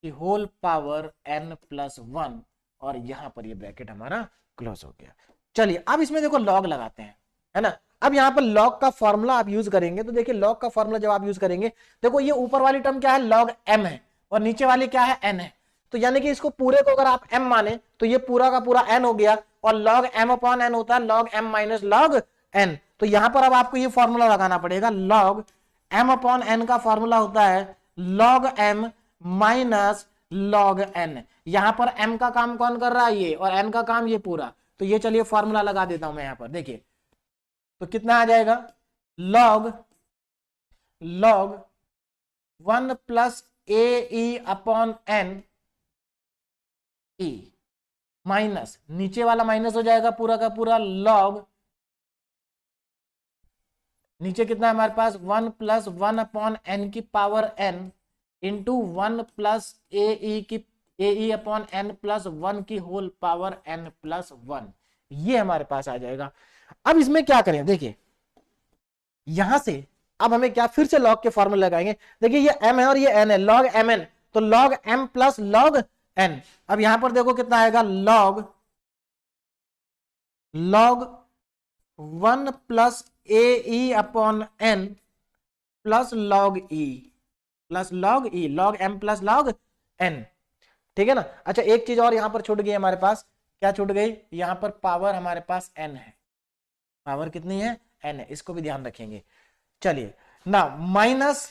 की होल पावर एन प्लस 1 और यहां पर ये ब्रैकेट हमारा क्लोज हो गया। चलिए अब इसमें देखो लॉग लगाते हैं, है ना। अब यहां पर लॉग का फॉर्मूला आप यूज करेंगे, तो देखिए लॉग का फॉर्मूला जब आप यूज करेंगे, देखो ये ऊपर वाली टर्म क्या है, लॉग एम है, और नीचे वाली क्या है, एन है। तो यानी कि इसको पूरे को अगर आप एम माने तो ये पूरा का पूरा एन हो गया, और लॉग एम अपॉन एन होता है log m minus log n. तो यहां पर अब आपको ये फॉर्मूला लगाना पड़ेगा, लॉग एम अपॉन एन का फॉर्मूला होता है log m minus log n. यहां पर एम का काम कौन कर रहा है, ये, और एन का काम ये पूरा। तो ये चलिए फॉर्मूला लगा देता हूं मैं यहां पर, देखिए तो कितना आ जाएगा, log 1 plus A E upon N E minus, नीचे वाला माइनस हो जाएगा पूरा का पूरा, लॉग नीचे कितना है हमारे पास, 1 प्लस 1 अपॉन एन की power N into 1 plus A ई की ए ई अपॉन एन प्लस 1 की होल पावर एन प्लस 1, ये हमारे पास आ जाएगा। अब इसमें क्या करें, देखिए यहां से अब हमें क्या, फिर से लॉग के फॉर्मूले लगाएंगे। देखिए ये m है और ये n है, लॉग एम एन, तो log m plus log n। अब यहां पर देखो कितना आएगा, log 1 plus A E upon N plus log E log m plus log n, ठीक है ना। अच्छा एक चीज और यहां पर छूट गई हमारे पास, क्या छूट गई, यहां पर पावर हमारे पास n है, पावर कितनी है, n है, इसको भी ध्यान रखेंगे। चलिए ना माइनस,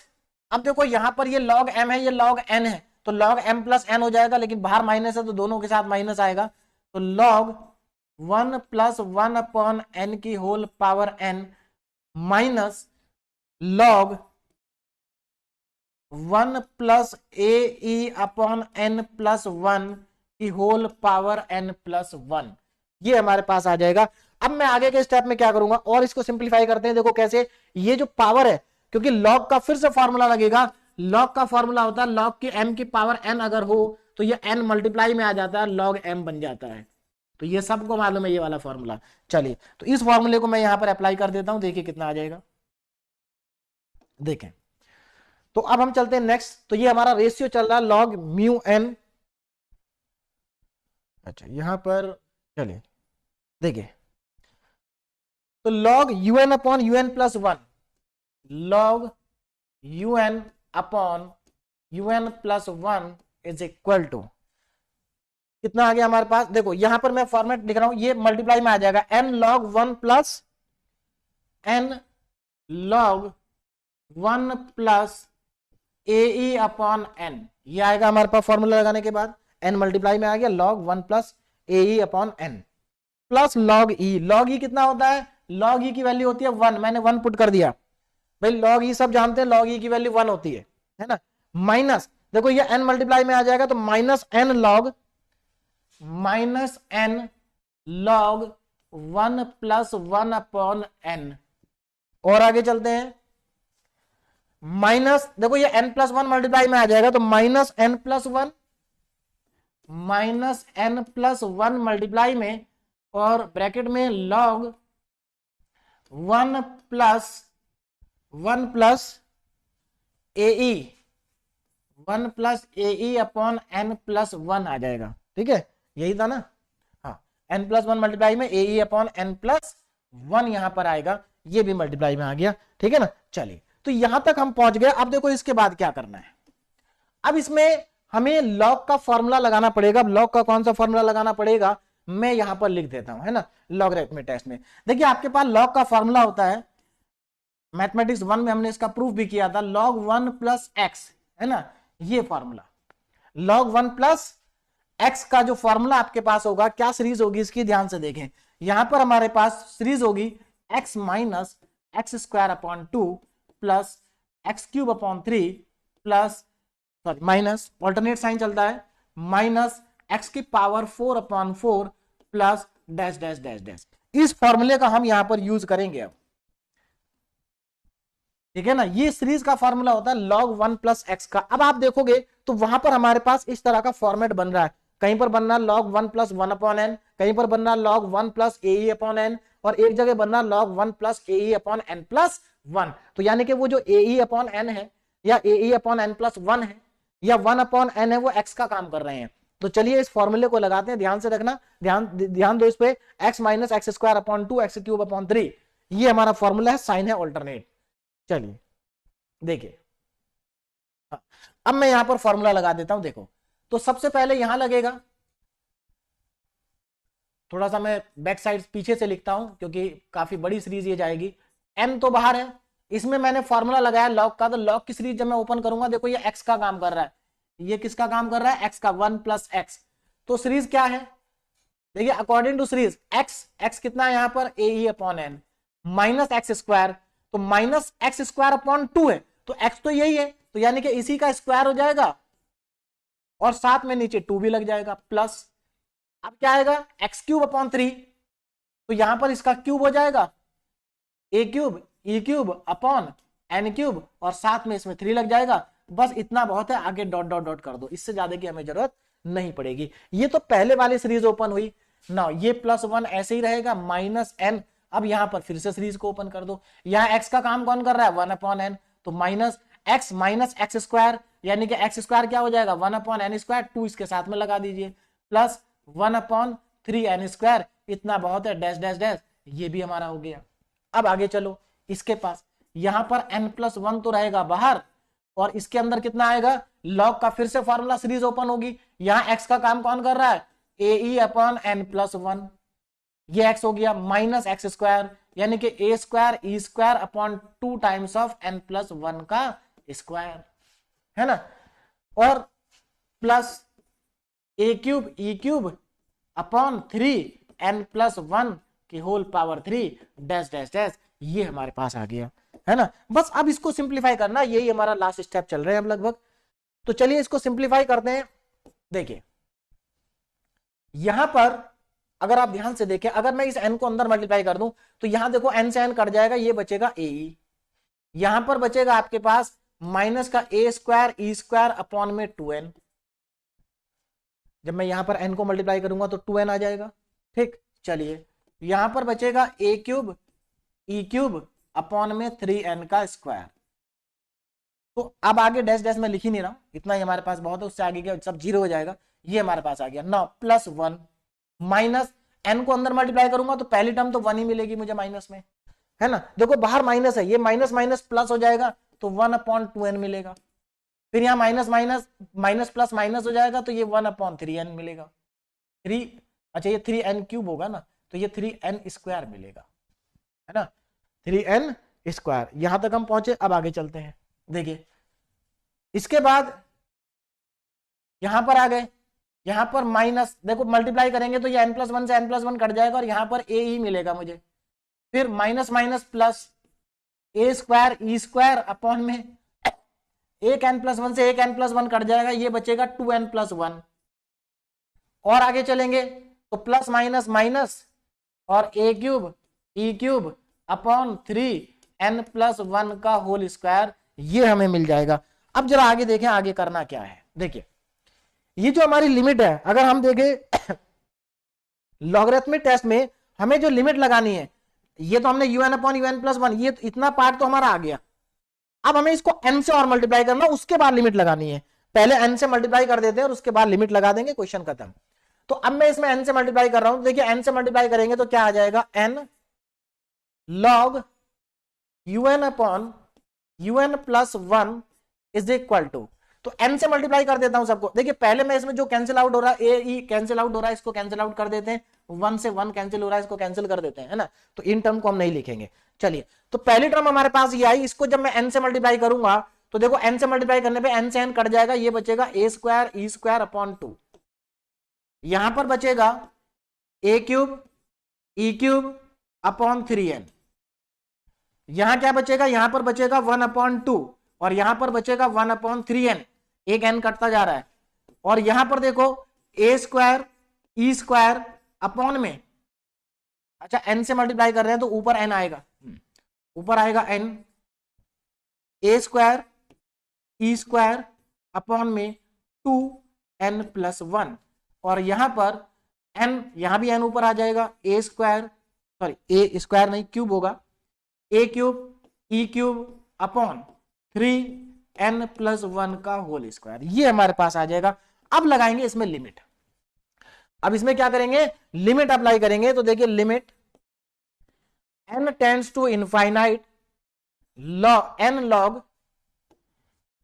अब देखो यहां पर ये लॉग m है, ये लॉग n है, तो लॉग m प्लस n हो जाएगा, लेकिन बाहर माइनस है तो दोनों के साथ माइनस आएगा, तो लॉग 1 प्लस 1 अपॉन n की whole power n minus log 1 plus A E upon N plus 1 की होल पावर n प्लस 1, ये हमारे पास आ जाएगा। अब मैं आगे के स्टेप में क्या करूंगा और इसको सिंप्लीफाई करते हैं। देखो कैसे, ये जो पावर है, क्योंकि लॉग का फिर से फॉर्मूला लगेगा, लॉग का फॉर्मूला होता है लॉग की m की पावर n अगर हो तो ये n मल्टीप्लाई में आ जाता है, लॉग m बन जाता है। तो ये सबको मालूम है ये वाला फॉर्मूला। चलिए तो इस फॉर्मूले को मैं यहां पर अप्लाई कर देता हूं, देखिए कितना आ जाएगा। देखें तो अब हम चलते हैं नेक्स्ट। तो ये हमारा रेशियो चल रहा है लॉग म्यू एन। अच्छा यहां पर चलिए देखिए, तो log u n upon u n plus 1, log u n upon u n plus 1 is equal to कितना आ गया हमारे पास। देखो यहां पर मैं फॉर्मेट लिख रहा हूं, ये मल्टीप्लाई में आ जाएगा N log 1 plus N log 1 plus A E upon N, ये आएगा हमारे पास फॉर्मूला लगाने के बाद। एन मल्टीप्लाई में आ गया log 1 plus A E upon N plus log E. Log E कितना होता है, लॉग ई की वैल्यू होती है 1, मैंने 1 पुट कर दिया भाई, लॉग ई सब जानते हैं लॉग ई की वैल्यू 1 होती है ना। माइनस देखो ये एन मल्टीप्लाई में आ जाएगा तो minus n log 1 plus 1 upon n. और आगे चलते हैं, माइनस देखो ये n प्लस 1 मल्टीप्लाई में आ जाएगा तो माइनस n प्लस 1 मल्टीप्लाई में और ब्रैकेट में log 1 plus A E upon n plus 1 आ जाएगा। ठीक है यही था ना, हाँ n प्लस 1 मल्टीप्लाई में ए ई अपॉन n प्लस 1 यहां पर आएगा, ये भी मल्टीप्लाई में आ गया। ठीक है ना, चलिए तो यहां तक हम पहुंच गए। अब देखो इसके बाद क्या करना है, अब इसमें हमें लॉग का फॉर्मूला लगाना पड़ेगा। अब लॉग का कौन सा फॉर्मूला लगाना पड़ेगा मैं यहां पर लिख देता हूं, है ना। लॉगरिथमिक टेस्ट में देखिए आपके पास लॉग का फॉर्मूला होता है, मैथमेटिक्स 1 में हमने इसका प्रूफ भी किया था, लॉग 1 प्लस एक्स, है ना। ये फॉर्मूला लॉग 1 प्लस एक्स का जो फॉर्मूला आपके पास होगा, क्या सीरीज होगी इसकी ध्यान से देखें। यहां पर हमारे पास सीरीज होगी x minus x square upon 2 plus x cube upon 3 plus sorry minus alternate sign चलता है, माइनस एक्स की power 4 upon 4 plus dash dash dash dash. इस फॉर्मूले का हम यहां पर यूज करेंगे अब। ठीक है ना, ये सीरीज का फॉर्मूला होता है log 1 प्लस एक्स का। अब आप देखोगे तो वहां पर हमारे पास इस तरह का फॉर्मेट बन रहा है, कहीं पर बन रहा है log 1 प्लस 1 अपॉन एन, कहीं पर बन रहा है log 1 plus A E upon n, और एक जगह बन रहा है log 1 plus A E upon N plus 1। तो यानी कि वो जो ए ई अपॉन एन है या ए ई अपॉन एन प्लस 1 है या 1 अपॉन एन है, वो एक्स का काम कर रहे हैं। तो चलिए इस फॉर्मूले को लगाते हैं, ध्यान से रखना, ध्यान दो इस पे। X minus x square upon 2 x cube upon 3, ये हमारा फॉर्मूला है, साइन है ऑल्टरनेट। चलिए देखिए अब मैं यहां पर फॉर्मूला लगा देता हूं। देखो तो सबसे पहले यहां लगेगा, थोड़ा सा मैं बैक साइड पीछे से लिखता हूं क्योंकि काफी बड़ी सीरीज ये जाएगी। m तो बाहर है, इसमें मैंने फॉर्मूला लगाया लॉग का, तो लॉग की सीरीज जब मैं ओपन करूंगा देखो ये x का काम कर रहा है, ये किसका काम कर रहा है, x का 1 प्लस एक्स। तो सीरीज क्या है देखिए, अकॉर्डिंग टू सीरीज x कितना है यहां पर A E upon N minus x square, तो माइनस एक्स स्क्वायर अपॉन 2 है, तो x तो यही है, तो यानी कि इसी का स्क्वायर हो जाएगा और साथ में नीचे 2 भी लग जाएगा प्लस। अब क्या आएगा एक्स क्यूब अपॉन 3, तो यहां पर इसका क्यूब हो जाएगा A cube E cube upon N cube और साथ में इसमें 3 लग जाएगा। बस इतना बहुत है, आगे डॉट डॉट डॉट कर दो, इससे ज्यादा की हमें जरूरत नहीं पड़ेगी। ये तो पहले वाली सीरीज ओपन हुई ना, ये प्लस 1 ऐसे ही रहेगा माइनस एन। अब यहां पर फिर से सीरीज को ओपन कर दो, यहां एक्स का काम कौन कर रहा है 1 अपॉन एन, तो माइनस एक्स स्क्वायर, यानी कि एक्स स्क्वायर क्या हो जाएगा 1 अपॉन एन स्क्वायर, 2 इसके साथ में लगा दीजिए प्लस 1 अपॉन 3 एन स्क्वायर, इतना बहुत है डैश डैश डैश, ये भी हमारा हो गया। अब आगे चलो, इसके पास यहां पर n प्लस 1 तो रहेगा बाहर और इसके अंदर कितना आएगा, लॉग का फिर से फॉर्मूला सीरीज ओपन होगी, यहां x का काम कौन कर रहा है ए ई अपॉन एन प्लस 1, ये x हो गया माइनस एक्स स्क्वायर, यानी कि A square E square upon 2 times of n plus 1 का स्क्वायर, है ना, और plus A cube E cube upon 3 n plus 1 की whole power 3 dash dash dash, ये हमारे पास आ गया। है ना। बस अब इसको सिंप्लीफाई करना, यही हमारा लास्ट स्टेप चल रहे हैं अब लगभग। तो चलिए इसको सिंप्लीफाई करते हैं। देखिए यहां पर अगर आप ध्यान से देखें, अगर मैं इस n को अंदर मल्टीप्लाई कर दूं तो यहां देखो n से n कट जाएगा, ये बचेगा ए ई, यहां पर बचेगा आपके पास माइनस का ए स्क्वायर ई स्क्वायर अपॉन में 2n। जब मैं यहां पर n को मल्टीप्लाई करूंगा तो 2n आ जाएगा। ठीक, चलिए यहां पर बचेगा A cube E cube upon में 3n का स्क्वायर। तो अब आगे डैश डैश में लिख ही नहीं रहा हूं, इतना ही हमारे पास बहुत है, उससे आगे क्या सब जीरो हो जाएगा। ये हमारे पास आ गया नौ प्लस 1 माइनस n को अंदर मल्टीप्लाई करूंगा तो पहली टर्म तो 1 ही मिलेगी मुझे माइनस में, है ना। देखो बाहर माइनस है, ये माइनस माइनस प्लस हो जाएगा तो 1/2n मिलेगा। फिर यहाँ minus minus minus plus minus हो जाएगा तो ये 1/3n मिलेगा। 3 अच्छा ये 3n क्यूब होगा ना, तो ये 3n स्क्वायर मिलेगा, है ना, 3n स्क्वायर। यहां तक हम पहुंचे, अब आगे चलते हैं। देखिए इसके बाद यहां पर आ गए, यहां पर माइनस, देखो मल्टीप्लाई करेंगे तो ये n+1 से n+1 कट जाएगा और यहां पर ए ही मिलेगा मुझे। फिर माइनस माइनस प्लस ए स्क्वायर ई स्क्वायर अपॉन में एक n+1 से एक n+1 कट जाएगा, ये बचेगा 2n+1। और आगे चलेंगे तो प्लस माइनस माइनस और A cube E cube upon 3n+1 का होल स्क्वायर, ये हमें मिल जाएगा। अब जरा आगे देखें आगे करना क्या है। देखिए ये जो हमारी लिमिट है, अगर हम देखें लॉगरिथमिक टेस्ट में हमें जो लिमिट लगानी है, ये तो हमने un/un+1, ये इतना पार्ट तो हमारा आ गया। अब हमें इसको n से और मल्टीप्लाई करना, उसके बाद लिमिट लगानी है। पहले n से मल्टीप्लाई कर देते हैं और उसके बाद लिमिट लगा देंगे, क्वेश्चन खत्म। तो अब मैं इसमें n से मल्टीप्लाई कर रहा हूं, देखिए n से मल्टीप्लाई करेंगे तो क्या आ जाएगा, n log un/un+1 is equal to, तो n से मल्टीप्लाई कर देता हूं सबको। देखिए पहले मैं इसमें जो कैंसिल आउट हो रहा है, ए ई कैंसिल आउट हो रहा है, इसको कैंसिल आउट कर देते हैं, 1 से 1 कैंसिल हो रहा है, इसको कैंसिल कर देते हैं, है ना। तो इन टर्म को हम नहीं लिखेंगे। चलिए तो पहली टर्म हमारे पास ये आई, इसको जब मैं n से मल्टीप्लाई करूंगा तो देखो n से मल्टीप्लाई करने पे n से n कट जाएगा, ये बचेगा A square E square upon 2। यहां पर बचेगा A cube E cube upon 3n। यहां क्या बचेगा, यहां पर बचेगा 1/2 और यहां पर बचेगा 1/3n, एक n कटता जा रहा है। और यहां पर देखो ए स्क्वायर ई स्क्वायर अपॉन में, अच्छा n से मल्टीप्लाई कर रहे हैं तो ऊपर n आएगा, ऊपर आएगा n, ए स्क्वायर ई स्क्वायर अपॉन में 2n+1 और यहां पर n, यहां भी n ऊपर आ जाएगा, A square sorry A square नहीं क्यूब होगा, A cube E cube upon 3n+1 का होल स्क्वायर, ये हमारे पास आ जाएगा। अब लगाएंगे इसमें लिमिट। अब इसमें क्या करेंगे, लिमिट अप्लाई करेंगे। तो देखिए limit n tends to infinite n log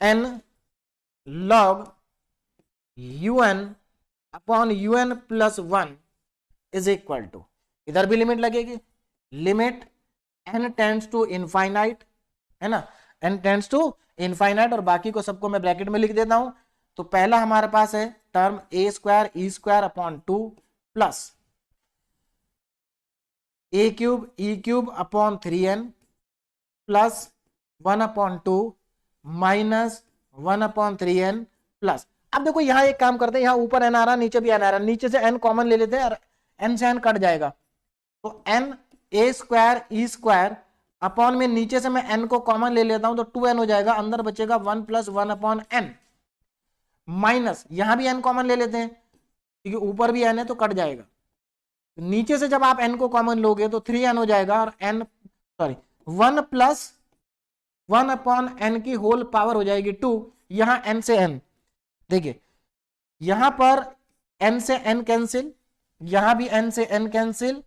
un/un+1 is equal to, इधर भी लिमिट लगेगी, limit n tends to infinite, है ना, n टेंड्स टू इनफाइनाइट, और बाकी को सबको मैं ब्रैकेट में लिख देता हूं। तो पहला हमारे पास है term A square E square upon 2 plus A cube E cube upon 3n plus 1/2 minus 1/3n plus. अब देखो यहां एक काम करते हैं, यहां ऊपर n आ रहा, नीचे भी n आ रहा, नीचे से n कॉमन ले लेते हैं, n से n कट जाएगा तो n ए स्क्वायर ई स्क्वायर अपॉन में, नीचे से मैं n को कॉमन ले लेता हूं तो 2n हो जाएगा, अंदर बचेगा 1 + 1/n माइनस, यहां भी n कॉमन ले लेते हैं क्योंकि ऊपर भी n है तो कट जाएगा। नीचे से जब आप n को कॉमन लोगे तो 3n हो जाएगा और n सॉरी 1 + 1/n की होल पावर हो जाएगी 2। यहां n से n, देखिए यहां पर n से n कैंसिल, यहां भी n से n कैंसिल,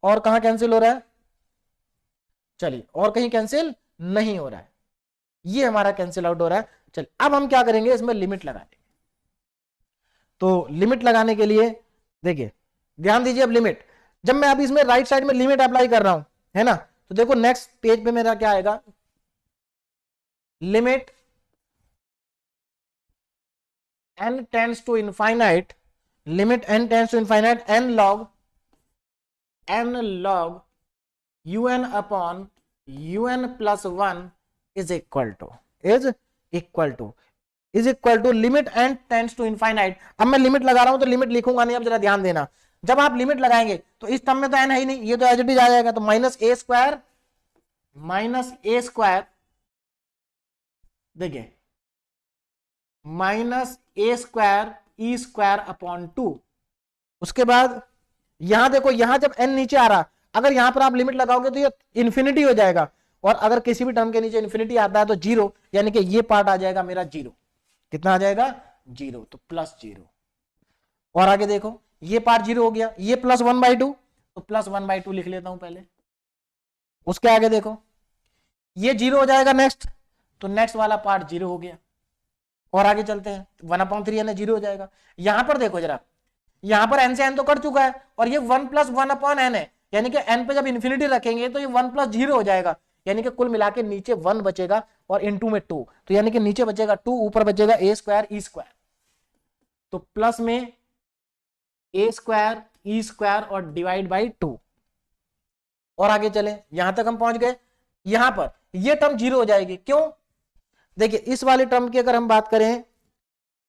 और कहां कैंसिल हो रहा है, चलिए और कहीं कैंसिल नहीं हो रहा है, ये हमारा कैंसिल आउट हो रहा है। चलिए अब हम क्या करेंगे, इसमें लिमिट लगा देंगे। तो लिमिट लगाने के लिए देखिए ध्यान दीजिए, अब लिमिट जब मैं अभी इसमें राइट साइड में लिमिट अप्लाई कर रहा हूं, है ना, तो देखो नेक्स्ट पेज पे मेरा क्या आएगा, limit n tends to infinite, limit n tends to infinite n log un/un+1 un plus 1 is equal to limit and tends to infinite. अब मैं लिमिट लगा रहा हूं तो लिमिट लिखूंगा नहीं, अब जरा ध्यान देना। जब आप लिमिट लगाएंगे तो इस टर्म में तो एन है ही नहीं, ये तो एज इट इज आ जाएगा, तो माइनस ए स्क्वायर देखिए माइनस ए स्क्वायर ई स्क्वायर अपॉन 2। उसके बाद यहां देखो, यहां जब एन नीचे आ रहा, अगर यहां पर आप लिमिट लगाओगे तो ये इन्फिनिटी हो जाएगा, और अगर किसी भी टर्म के नीचे इन्फिनिटी आता है तो जीरो, यानी कि ये पार्ट आ जाएगा मेरा जीरो। कितना आ जाएगा? जीरो, तो प्लस जीरो। और आगे देखो ये पार्ट जीरो हो गया, ये प्लस 1/2, तो प्लस 1/2 लिख लेता हूं पहले। उसके आगे देखो ये जीरो हो जाएगा नेक्स्ट, तो नेक्स्ट वाला पार्ट जीरो हो गया। और आगे चलते हैं, 1/3 यानी जीरो हो जाएगा। यहां पर देखो जरा, यहां पर एन से एन तो कट चुका है, और ये 1 + 1/n है, यानी कि एन पे जब इन्फिनिटी रखेंगे तो ये 1 + 0 हो जाएगा, यानी कि कुल मिला के नीचे 1 बचेगा और इनटू में 2, तो यानी कि नीचे बचेगा 2, ऊपर बचेगा ए स्क्वायर ई स्क्वायर। तो प्लस में ए स्क्वायर ई स्क्वायर और डिवाइड बाई 2। और आगे चले, यहां तक हम पहुंच गए। यहां पर ये टर्म जीरो हो जाएगी, क्यों? देखिए इस वाले टर्म की अगर हम बात करें,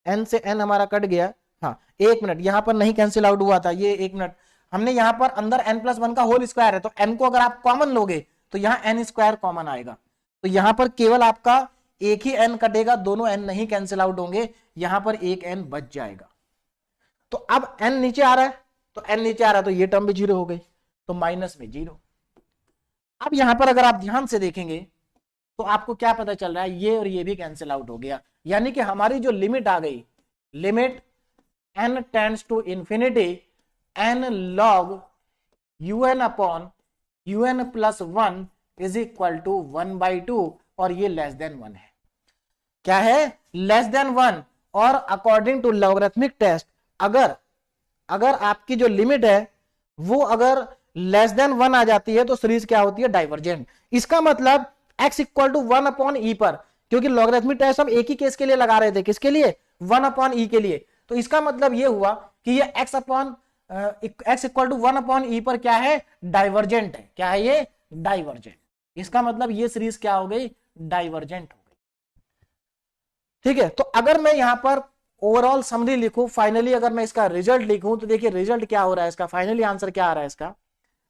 एन से एन हमारा कट गया, हाँ 1 मिनट, यहां पर नहीं कैंसिल आउट हुआ था, ये 1 मिनट, हमने यहां पर अंदर n+1 का होल स्क्वायर है, तो n को अगर आप कॉमन लोगे तो यहां n स्क्वायर कॉमन आएगा, तो यहां पर केवल आपका एक ही n कटेगा, दोनों n नहीं कैंसिल आउट होंगे, यहां पर एक n बच जाएगा। तो अब n नीचे आ रहा है, तो ये टर्म भी जीरो हो गई, तो माइनस में जीरो। अब यहां पर अगर आप ध्यान से देखेंगे तो आपको क्या पता चल रहा है, ये और ये भी कैंसिल आउट हो गया, यानी कि हमारी जो लिमिट आ गई, limit n tends to infinity n log un upon un plus 1 is equal to 1/2, और ये लेस देन 1 है। क्या है? Less than 1। और अकॉर्डिंग टू लॉगरिथमिक टेस्ट, अगर आपकी जो लिमिट है वो अगर लेस देन 1 आ जाती है तो सीरीज क्या होती है? डाइवर्जेंट। इसका मतलब x इक्वल टू 1/e पर, क्योंकि लॉगरिथमिक टेस्ट हम एक ही केस के लिए लगा रहे थे, किसके लिए? 1/e के लिए। तो इसका मतलब ये हुआ कि ये x इक्वल टू 1/e पर क्या है? डाइवर्जेंट है। क्या है ये? डाइवर्जेंट। इसका मतलब ये सीरीज क्या हो गई? डाइवर्जेंट हो गई। ठीक है, तो अगर मैं यहां पर ओवरऑल समरी लिखूं, फाइनली अगर मैं इसका रिजल्ट लिखूं, तो देखिए रिजल्ट क्या हो रहा है इसका, फाइनली आंसर क्या आ रहा है इसका।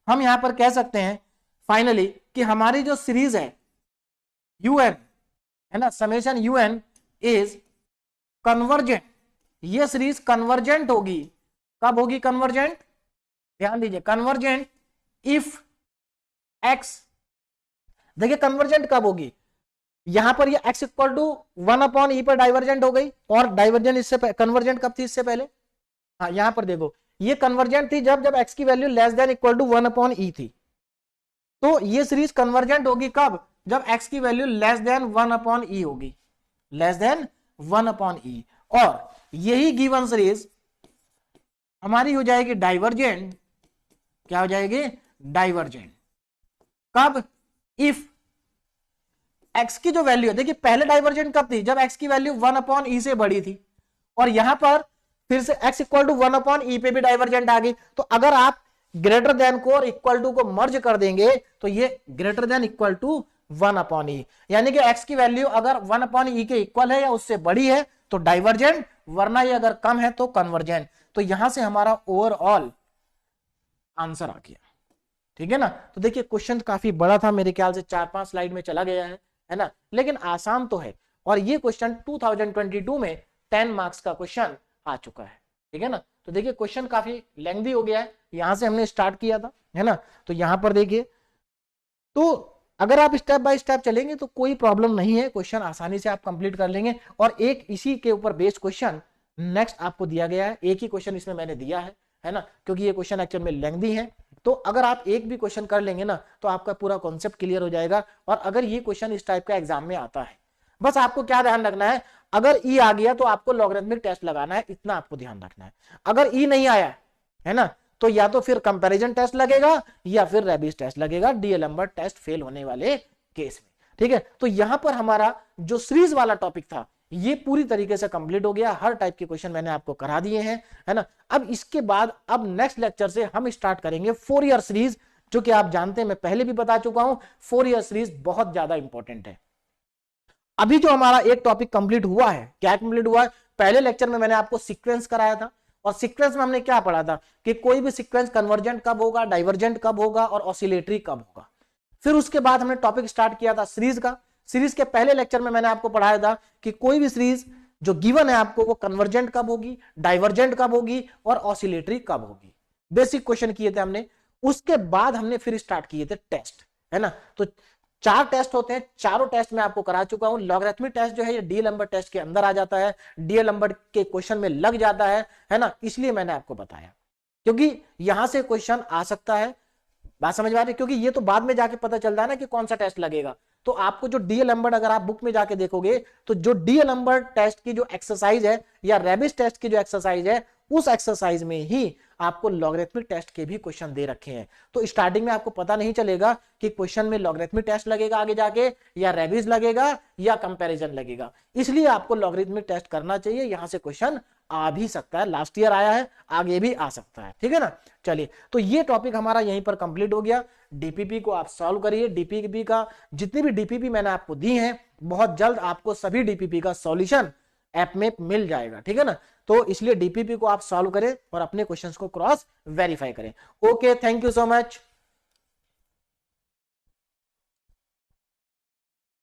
हम यहां पर कह सकते हैं फाइनली कि हमारी जो सीरीज है un है ना, समेशन un इज कन्वर्जेंट। ये सीरीज कन्वर्जेंट होगी। कब होगी कन्वर्जेंट? ध्यान दीजिए, कन्वर्जेंट इफ x, देखिए कन्वर्जेंट कब होगी, यहां पर ये x इक्वल टू 1/e पर डाइवर्जेंट हो गई, और डाइवर्जेंट इससे कन्वर्जेंट कब थी? इससे पहले, हाँ यहां पर देखो ये कन्वर्जेंट थी जब x की value less than equal to 1/e थी। तो ये सीरीज कन्वर्जेंट होगी कब? जब x की वैल्यू लेस देन 1/e होगी, लेस देन 1/e। और यही गिवन सीरीज हमारी हो जाएगी डाइवर्जेंट। क्या हो जाएगी? डाइवर्जेंट। कब? इफ x की जो वैल्यू है, देखिए पहले डाइवर्जेंट कब थी? जब x की वैल्यू 1/e से बड़ी थी, और यहां पर फिर से x इक्वल टू 1/e पे भी डाइवर्जेंट आ गई। तो अगर आप ग्रेटर देन को और इक्वल टू को मर्ज कर देंगे तो ये greater than equal to 1/e, यानी कि x की वैल्यू अगर 1/e के इक्वल है या उससे बड़ी है तो डाइवर्जेंट, वरना ये अगर कम है तो कन्वर्जेंट। तो यहां से हमारा ओवरऑल आंसर आ गया। ठीक है ना। तो देखिए क्वेश्चन काफी बड़ा था, मेरे ख्याल से 4-5 स्लाइड में चला गया है ना, लेकिन आसान तो है। और ये क्वेश्चन 2022 में 10 मार्क्स का क्वेश्चन आ चुका है। ठीक है ना। तो देखिए क्वेश्चन काफी लेंथी हो गया है, यहां से हमने स्टार्ट किया था, है ना। तो यहां पर देखिए, तो अगर आप स्टेप बाय स्टेप चलेंगे तो कोई प्रॉब्लम नहीं है, क्वेश्चन आसानी से आप कंप्लीट कर लेंगे। और एक इसी के ऊपर बेस्ड क्वेश्चन नेक्स्ट आपको दिया गया है, एक ही क्वेश्चन इसमें मैंने दिया है ना, क्योंकि ये क्वेश्चन एक्चुअल में लेंथी है। तो अगर आप एक भी क्वेश्चन कर लेंगे ना तो आपका पूरा कॉन्सेप्ट क्लियर हो जाएगा। और अगर ये क्वेश्चन इस टाइप का एग्जाम में आता है, बस आपको क्या ध्यान रखना है, अगर ई आ गया तो आपको लॉगरिथमिक टेस्ट लगाना है, इतना आपको ध्यान रखना है। अगर ई नहीं आया है ना, तो या तो फिर कंपैरिजन टेस्ट लगेगा या फिर रेबिस टेस्ट लगेगा, डीएलएम्बर्ट टेस्ट फेल होने वाले केस में। ठीक है, तो यहां पर हमारा जो सीरीज वाला टॉपिक था ये पूरी तरीके से कंप्लीट हो गया। हर टाइप के क्वेश्चन मैंने आपको करा दिए हैं, है ना। अब इसके बाद अब नेक्स्ट लेक्चर से हम स्टार्ट करेंगे 4 ईयर सीरीज, जो कि आप जानते हैं, मैं पहले भी बता चुका हूं, 4 ईयर सीरीज बहुत ज्यादा इंपॉर्टेंट है। अभी जो हमारा एक टॉपिक कंप्लीट हुआ है, क्या कंप्लीट हुआ है, पहले लेक्चर में मैंने आपको सीक्वेंस कराया था, और सीक्वेंस में हमने क्या पढ़ा था कि कोई भी सीक्वेंस कन्वर्जेंट कब होगा, डाइवर्जेंट कब होगा और ऑसिलेटरी कब होगा। फिर उसके बाद हमने टॉपिक स्टार्ट किया था सीरीज का। सीरीज के पहले लेक्चर में मैंने आपको पढ़ाया था कि कोई भी सीरीज जो गिवन है आपको, वो कन्वर्जेंट कब होगी, डाइवर्जेंट कब होगी और ऑसिलेटरी कब होगी। बेसिक क्वेश्चन किए थे हमने। उसके बाद हमने फिर स्टार्ट किए थे टेस्ट, है ना। तो 4 टेस्ट होते हैं, चारों टेस्ट मैं आपको करा चुका हूं। लॉगरिथमिक टेस्ट जो है ये डीएलएम्बर्ट टेस्ट के अंदर आ जाता है, डीएलएम्बर्ट के क्वेश्चन में लग जाता है ना, इसलिए मैंने आपको बताया, क्योंकि यहां से क्वेश्चन आ सकता है। बात समझ में आ रही है, क्योंकि ये तो बाद में जाके पता चलता है ना कि कौन सा टेस्ट लगेगा। तो आपको जो डीएलएम्बर्ट, अगर आप बुक में जाके देखोगे तो जो डीएलएम्बर्ट टेस्ट की जो एक्सरसाइज है या रेबिस टेस्ट की जो एक्सरसाइज है, उस एक्सरसाइज में ही आपको लॉगरिथमिक टेस्ट के भी क्वेश्चन दे रखे हैं। तो स्टार्टिंग में आपको पता नहीं चलेगा कि क्वेश्चन में लॉगरिथमिक टेस्ट लगेगा आगे जाके, या रेबिस लगेगा, या कंपैरिजन लगेगा। इसलिए आपको लॉगरिथमिक टेस्ट करना चाहिए, यहां से क्वेश्चन आ भी सकता है, लास्ट ईयर आया है, आगे भी आ सकता है, ठीक है ना। चलिए, तो ये टॉपिक हमारा यहीं पर कंप्लीट हो गया। डीपीपी को आप सॉल्व करिए। डीपीपी का जितनी भी डीपीपी मैंने आपको दी है, बहुत जल्द आपको सभी डीपीपी का सॉल्यूशन ऐप में मिल जाएगा, ठीक है ना। तो इसलिए डीपीपी को आप सॉल्व करें और अपने क्वेश्चंस को क्रॉस वेरीफाई करें। Okay, thank you so much.